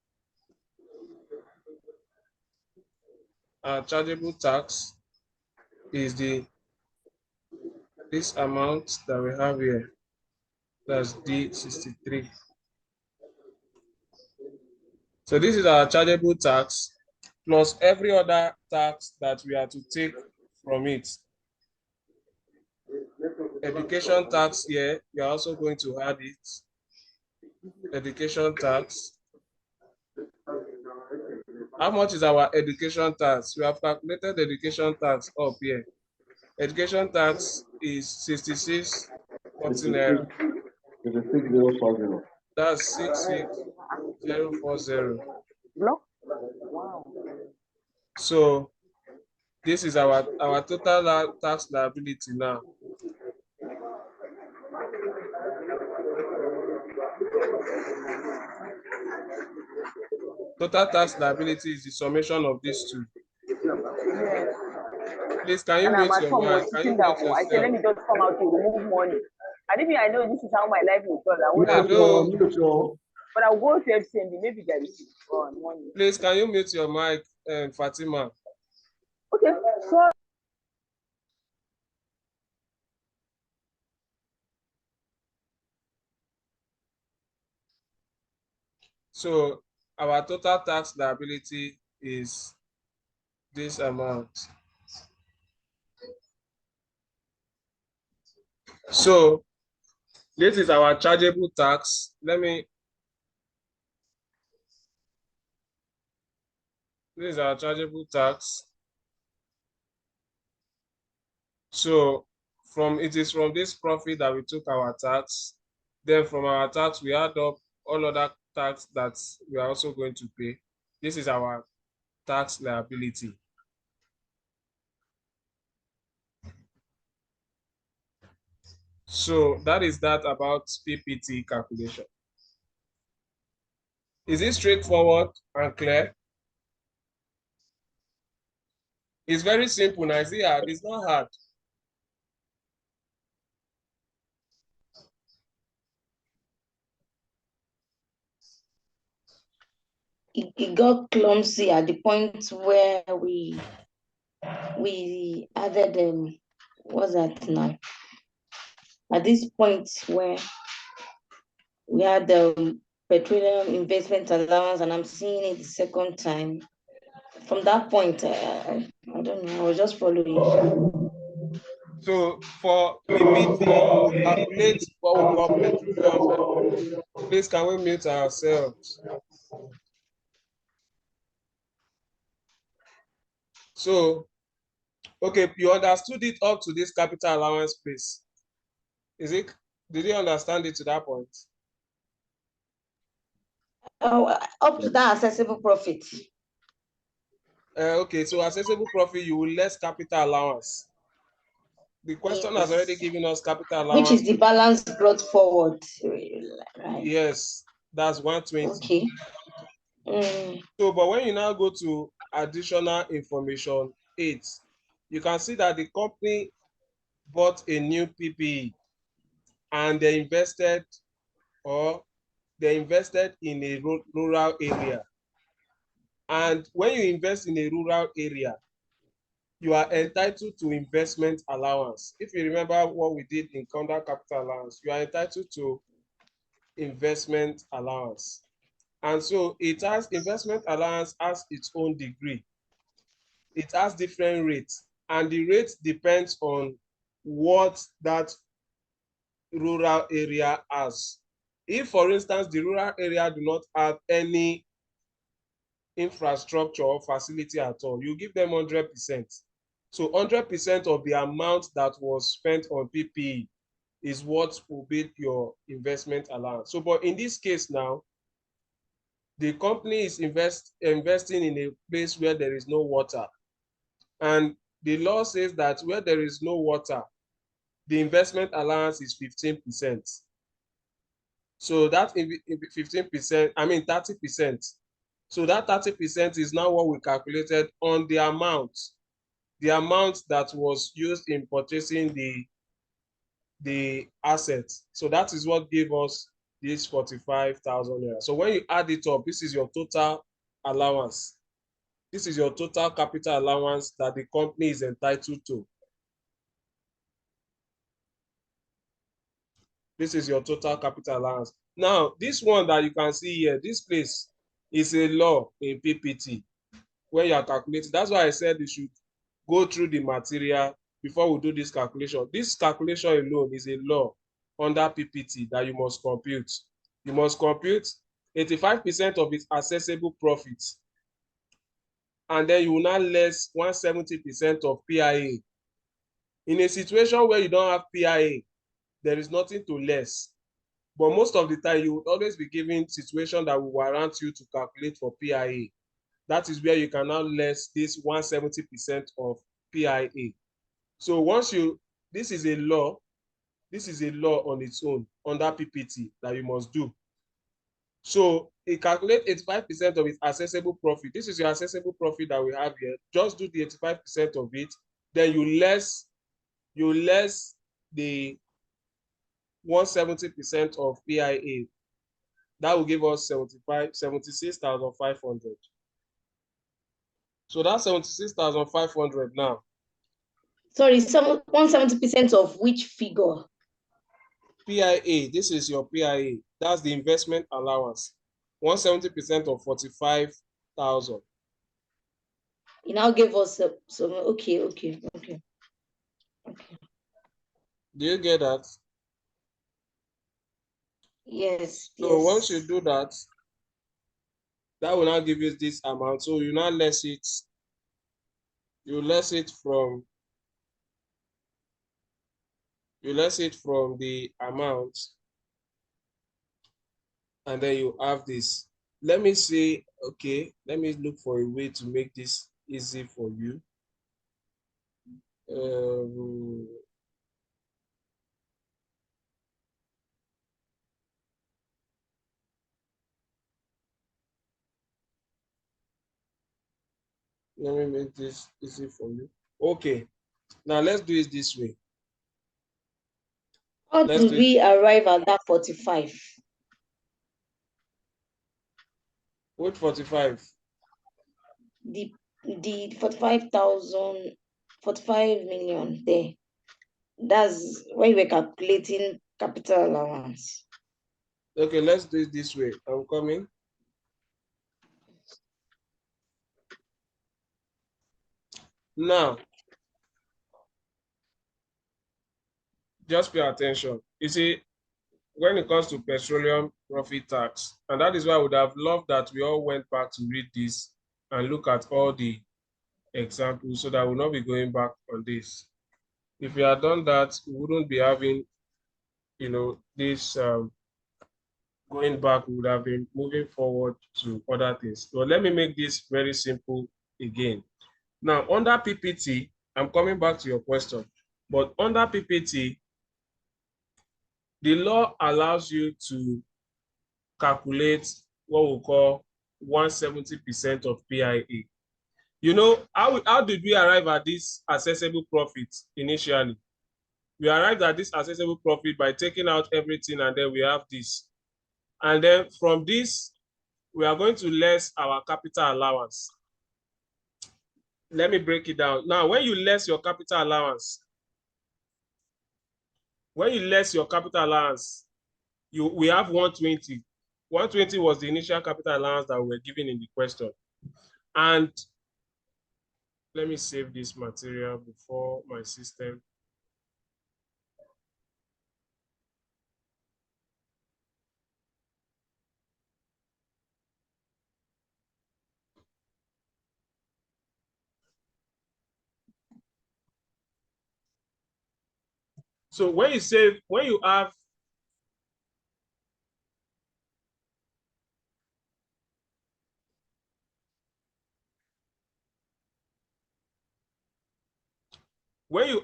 our chargeable tax is this amount that we have here. That's D63. So this is our chargeable tax plus every other tax that we are to take from it. Education tax here, we are also going to add it. Education tax. How much is our education tax? We have calculated education tax up here. Education tax is 66.40 naira. That's 66040. So this is our total tax liability now. Total tax liability is the summation of these two. Please, can you mute your mic? Can you mute yourself? I said, let me just come out to remove money. I didn't mean I know this is how my life will turn. Hello. But I'll go to FCMB, maybe there is money. Please, can you mute your mic, Fatima? Okay, so So our total tax liability is this amount. So this is our chargeable tax. This is our chargeable tax. So it is from this profit that we took our tax. Then from our tax, we add up all other tax that we are also going to pay. This is our tax liability. So that is that about PPT calculation. Is it straightforward and clear? It's very simple now. Is it hard? It's not hard. It got clumsy at the point where we added what's that now? At this point where we had the petroleum investment allowance, and I'm seeing it the second time. From that point, I don't know. I was just following. So for PPT, you calculate what we call petroleum. Please, can we mute ourselves? So, okay, you understood it up to this capital allowance space. Did you understand it to that point? Up to that accessible profit. Okay, so accessible profit, you will less capital allowance. The question has already given us capital allowance. Which is the balance brought forward. Right? Yes, that's 120. Okay. So, but when you now go to additional information 8, you can see that the company bought a new PPE and they invested in a rural area. And when you invest in a rural area, you are entitled to investment allowance. If you remember what we did in conduct capital allowance, you are entitled to investment allowance. And so investment allowance has its own degree. It has different rates, and the rate depends on what that rural area has. If, for instance, the rural area do not have any infrastructure or facility at all, you give them 100%. So 100% of the amount that was spent on PPE is what will be your investment allowance. So, but in this case now, the company is investing in a place where there is no water. And the law says that where there is no water, the investment allowance is 15%. So that 15%, I mean 30%. So that 30% is now what we calculated on the amount that was used in purchasing the asset. So that is what gave us this 45,000 naira. So when you add it up, this is your total allowance. This is your total capital allowance that the company is entitled to. This is your total capital allowance. Now, this one that you can see here, this place is a law in PPT when you are calculating. That's why I said you should go through the material before we do this calculation. This calculation alone is a law under PPT that you must compute. You must compute 85% of its accessible profits, and then you will now less 170% of PIA. In a situation where you don't have PIA, there is nothing to less. But most of the time, you will always be given situation that will warrant you to calculate for PIA. That is where you can now less this 170% of PIA. So once you, this is a law on its own under PPT that you must do. So it calculates 85% of its accessible profit. This is your accessible profit that we have here. Just do the 85% of it. Then you less the 170% of PIA. That will give us 76,500. So that's 76,500 now. Sorry, 170% of which figure? PIA, this is your PIA. That's the investment allowance. 170% of 45,000. It now gave us some, okay. Do you get that? Yes. So once you do that, that will now give you this amount. So you now less it. You less it from the amount, and then you have this. Let me see. Okay, let me look for a way to make this easy for you. Let me make this easy for you. Okay, now let's do it this way. How do we arrive at that 45? What 45? The 45,000, 45 million there. That's when we're calculating capital allowance. Okay, let's do it this way. I'm coming. Now, just pay attention. You see, when it comes to petroleum profit tax, and that is why I would have loved that we all went back to read this and look at all the examples so that we'll not be going back on this. If we had done that, we wouldn't be having, this going back. We would have been moving forward to other things. So let me make this very simple again. Now, under PPT, I'm coming back to your question, but under PPT, the law allows you to calculate what we call 170% of PIA. You know, how did we arrive at this accessible profit initially? We arrived at this accessible profit by taking out everything, and then we have this. And then from this, we are going to less our capital allowance. Let me break it down. Now, when you less your capital allowance, we have 120. 120 was the initial capital allowance that we were given in the question. And let me save this material before my system. So when you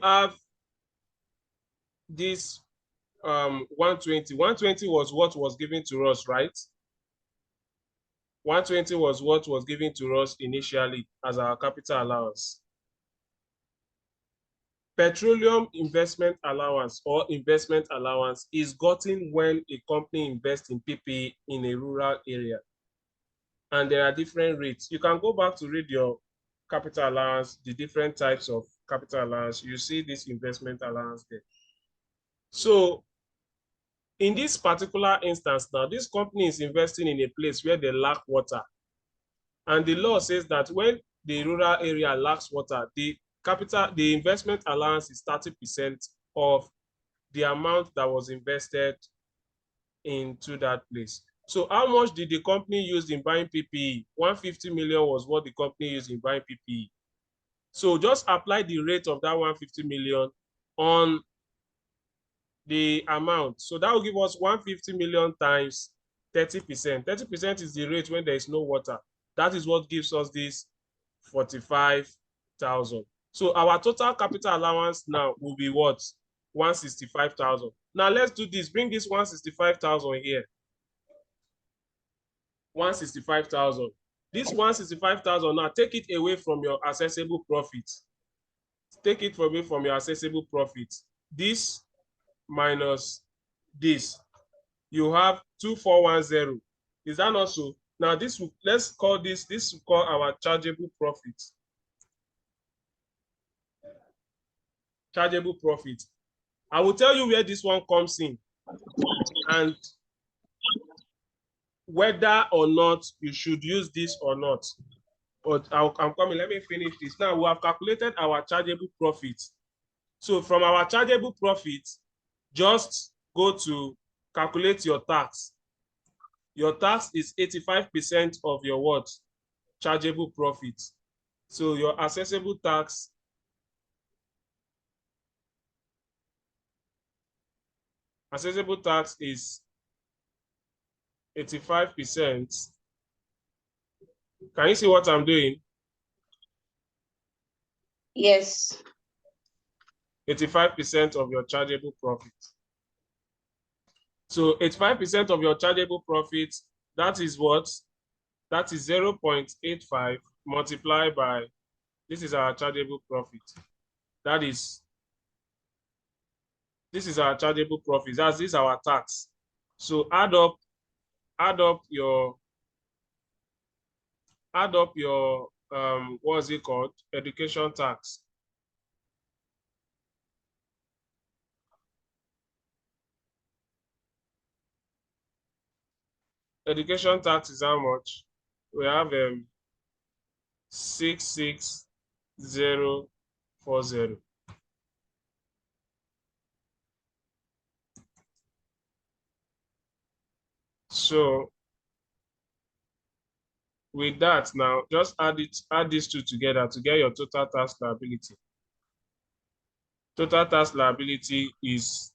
have this 120. 120 was what was given to us, right? 120 was what was given to us initially as our capital allowance. Petroleum investment allowance or investment allowance is gotten when a company invests in PPE in a rural area. And there are different rates. You can go back to read your capital allowance, the different types of capital allowance. You see this investment allowance there. So in this particular instance now, this company is investing in a place where they lack water. And the law says that when the rural area lacks water, the investment allowance is 30% of the amount that was invested into that place. So how much did the company use in buying PPE? 150 million was what the company used in buying PPE. So just apply the rate of that 150 million on the amount. So that will give us 150 million times 30%. 30% is the rate when there is no water. That is what gives us this 45,000. So our total capital allowance now will be what? 165,000. Now let's do this. Bring this 165,000 here. 165,000. This 165,000 now, take it away from your accessible profit. Take it away from your accessible profit. This minus this, you have 2410. Is that not so? Now this, let's call this we call our chargeable profit. Chargeable profit. I will tell you where this one comes in and whether or not you should use this or not. But I'm coming, let me finish this. Now we have calculated our chargeable profit. So from our chargeable profit, just go to calculate your tax. Your tax is 85% of your what? Chargeable profit. So your assessable tax is 85%. Can you see what I'm doing? Yes. 85% of your chargeable profit. So 85% of your chargeable profit, that is what? That is 0.85 multiplied by, this is our chargeable profit. This is our chargeable profit. This is our tax. So add up your what's it called? Education tax. Education tax is how much? We have 66040. So with that now, just add these two together to get your total tax liability. Total tax liability is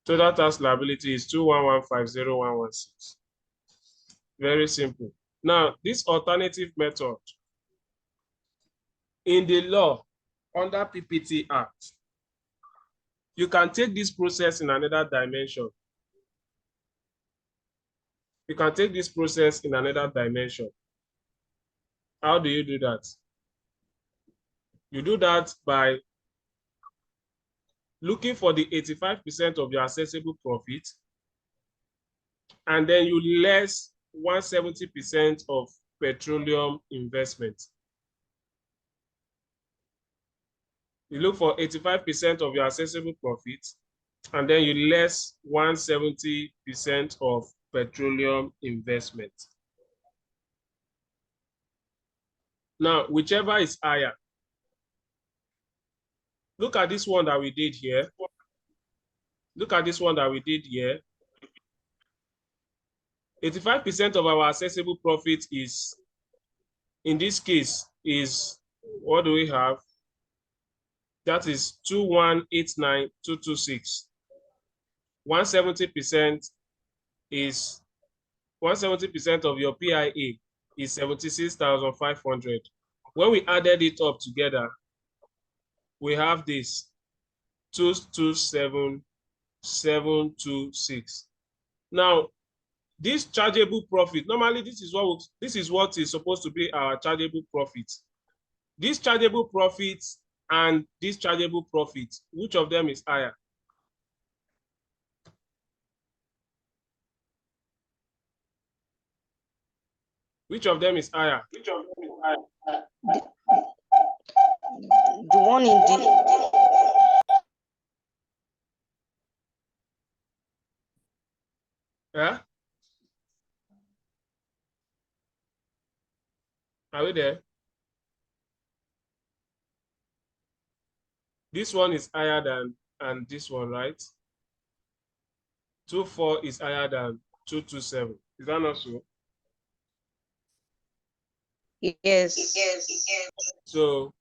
Total tax liability is 21150,116. Very simple. Now, this alternative method in the law under PPT Act, you can take this process in another dimension. You can take this process in another dimension. How do you do that? You do that by looking for the 85% of your accessible profit, and then you less 170% of petroleum investment. You look for 85% of your accessible profit, and then you less 170% of petroleum investment. Now, whichever is higher, look at this one that we did here. Look at this one that we did here. 85% of our accessible profit is, in this case, is, what do we have? That is 2189226. 170% is 170% of your PIA is 76,500. When we added it up together, we have this 227,726. Now, this chargeable profit, normally this is what is supposed to be our chargeable profit. This chargeable profit and this chargeable profit, which of them is higher? Which of them is higher? The one in the Yeah? Are we there? This one is higher than and this one, right? 24 is higher than 227. Is that not so? yes. So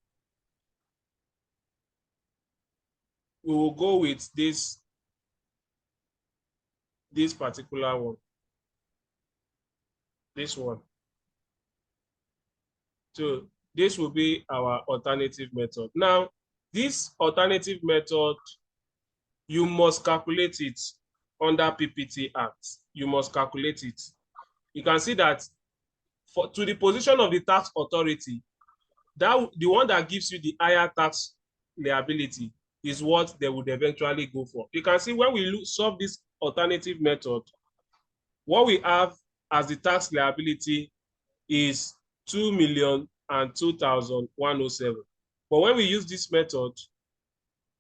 we will go with this particular one. This one. So this will be our alternative method. Now, this alternative method, you must calculate it under PPT Act. You must calculate it. You can see that to the position of the tax authority, the one that gives you the higher tax liability is what they would eventually go for. You can see when we solve this alternative method, what we have as the tax liability is 2,002,107. But when we use this method,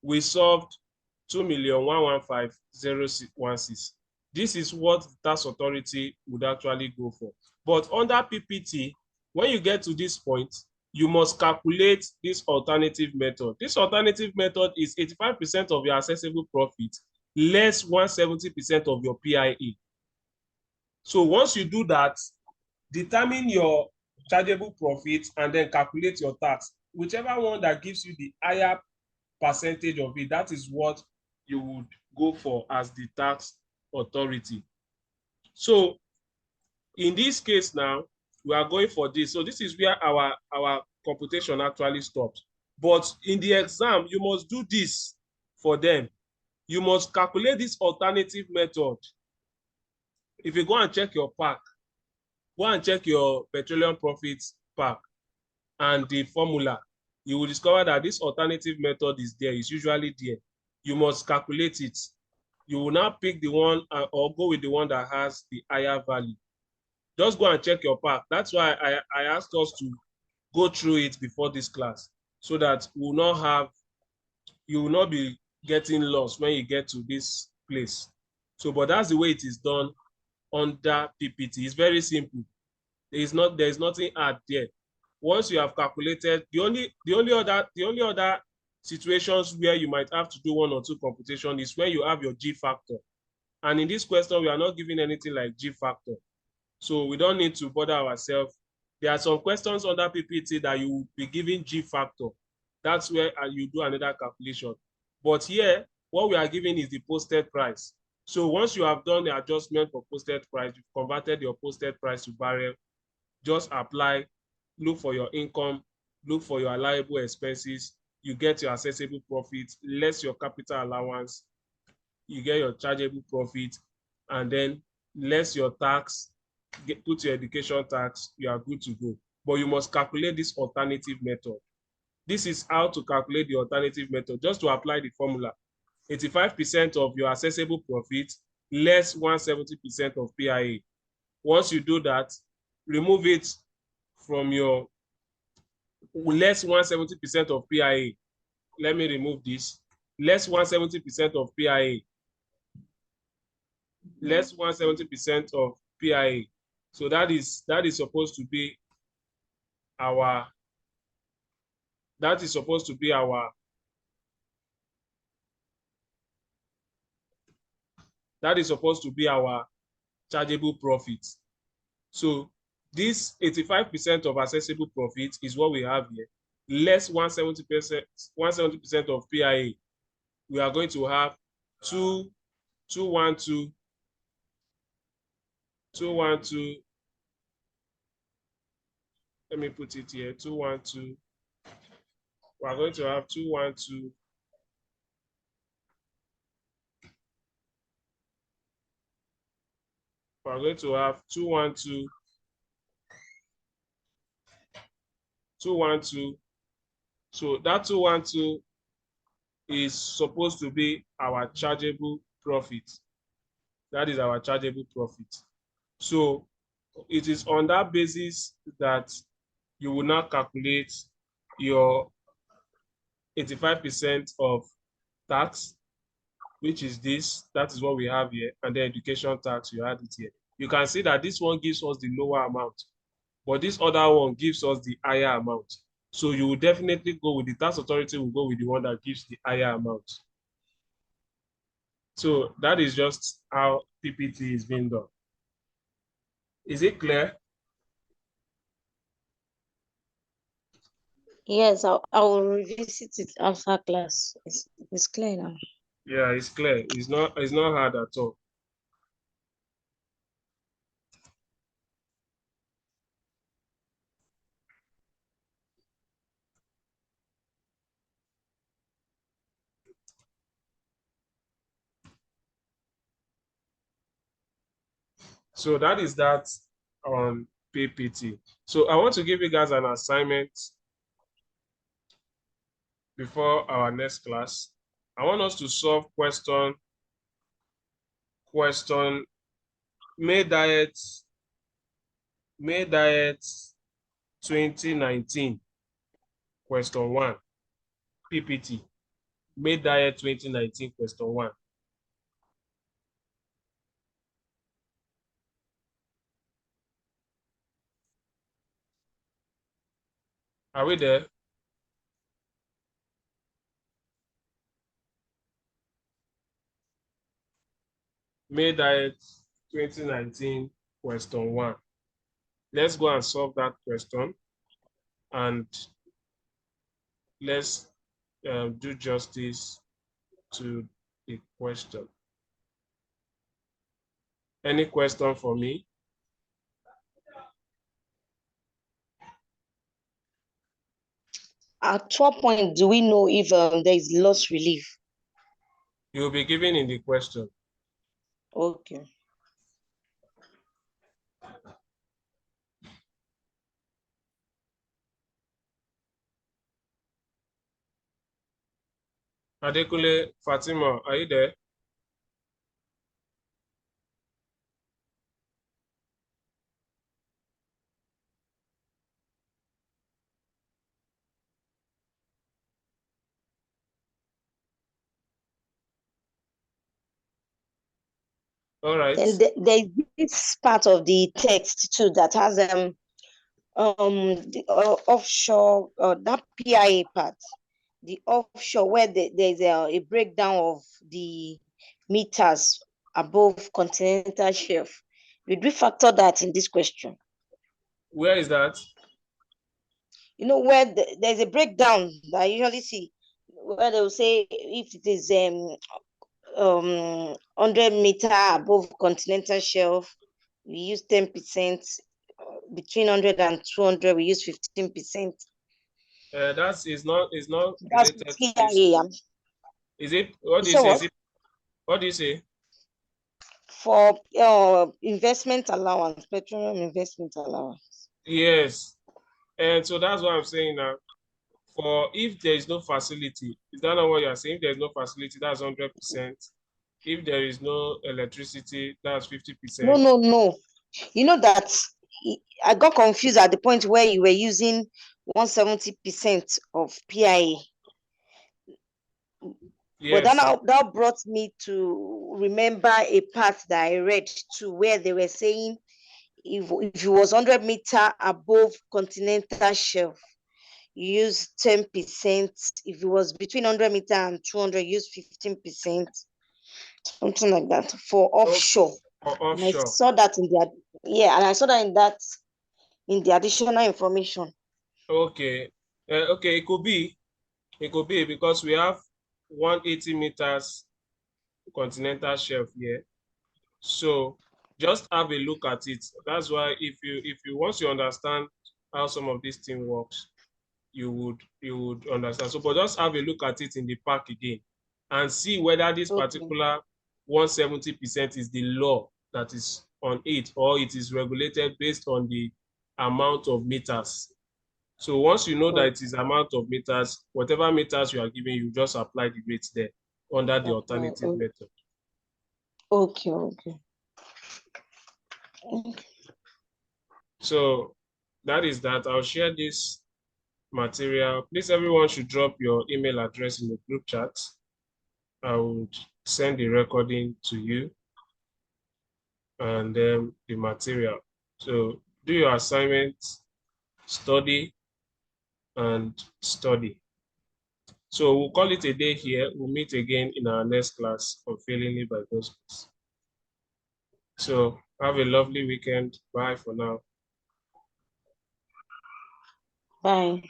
we solved 2,115,016. This is what the tax authority would actually go for. But under PPT, when you get to this point, you must calculate this alternative method. This alternative method is 85% of your assessable profit less 170% of your PIA. So once you do that, determine your chargeable profit and then calculate your tax. Whichever one that gives you the higher percentage of it, that is what you would go for as the tax authority. So in this case now, we are going for this. So this is where our computation actually stops. But in the exam, you must do this for them. You must calculate this alternative method. If you go and check your pack, go and check your petroleum profits pack and the formula, you will discover that this alternative method is there, is usually there. You must calculate it. You will now pick the one or go with the one that has the higher value. Just go and check your pack. That's why I asked us to go through it before this class so that you will not be getting lost when you get to this place. So, but that's the way it is done under PPT. It's very simple. There's nothing hard there. Once you have calculated, the only other situations where you might have to do one or two computation is when you have your G factor. And in this question, we are not giving anything like G factor. So we don't need to bother ourselves. There are some questions under PPT that you will be giving G factor. That's where you do another calculation. But here, what we are giving is the posted price. So once you have done the adjustment for posted price, you've converted your posted price to barrel, just apply, look for your income, look for your allowable expenses, you get your assessable profit, less your capital allowance, you get your chargeable profit, and then less your tax, put your education tax, you are good to go. But you must calculate this alternative method. This is how to calculate the alternative method, just to apply the formula. 85% of your assessable profit less 170% of PIA. Once you do that, remove it from your less 170% of PIA. Let me remove this. Less 170% of PIA. Less 170% of PIA. So that is supposed to be our chargeable profit. So this 85% of accessible profit is what we have here. Less 170% of PIA. We are going to have 212 212 let me put it here, 212. We are going to have 212. We are going to have 212. 212. So that 212 is supposed to be our chargeable profit. That is our chargeable profit. So it is on that basis that you will now calculate your 85% of tax, which is this. That is what we have here. And the education tax, you add it here. You can see that this one gives us the lower amount, but this other one gives us the higher amount. So you will definitely go with the tax authority, will go with the one that gives the higher amount. So that is just how PPT is being done. Is it clear? Yes, I will revisit it after class. It's clear now. Yeah, it's clear. It's not hard at all. So that is that on PPT. So I want to give you guys an assignment before our next class. I want us to solve question May Diet 2019, question 1, PPT. May Diet 2019, question 1. Are we there? May Diet 2019, question 1. Let's go and solve that question, and let's do justice to the question. Any question for me? At what point do we know if there is loss relief? You will be given in the question. Okay. Adekule, Fatima, are you there? All right. And there's this part of the text too that has the offshore that PIA part, the offshore where there's a breakdown of the meters above continental shelf. Did we factor that in this question? Where is that? You know where there's a breakdown that I usually see where they will say if it is 100 meter above continental shelf, we use 10%. Between 100 and 200, we use 15%. That is not That's related to this. TIA. Is it? What do you So say? what? Is it, what do you say? For investment allowance, petroleum investment allowance. Yes. And so that's what I'm saying now. For if there is no facility, is that not what you are saying? If there is no facility, that's 100%. If there is no electricity, that's 50%. No. You know that I got confused at the point where you were using 170% of PIA. But Yes. that brought me to remember a part that I read to where they were saying if it was 100 meter above continental shelf, you use 10%. If it was between 100 meter and 200, use 15%, something like that for offshore. Or And I offshore. saw that in the additional information. Okay. Okay, it could be because we have 180 meters continental shelf here. So just have a look at it. That's why if you once you understand how some of these things works, you would understand. So, but just have a look at it in the pack again and see whether this particular 170% is the law that is on it, or it is regulated based on the amount of meters. So once you know that it is amount of meters, whatever meters you are giving, you just apply the rates there under the alternative method. Okay. So that is that. I'll share this material. Please, everyone should drop your email address in the group chat. I would send the recording to you and then the material. So do your assignments, study, and study. So we'll call it a day here. We'll meet again in our next class on Failingly by God's Grace. So have a lovely weekend. Bye for now. Bye.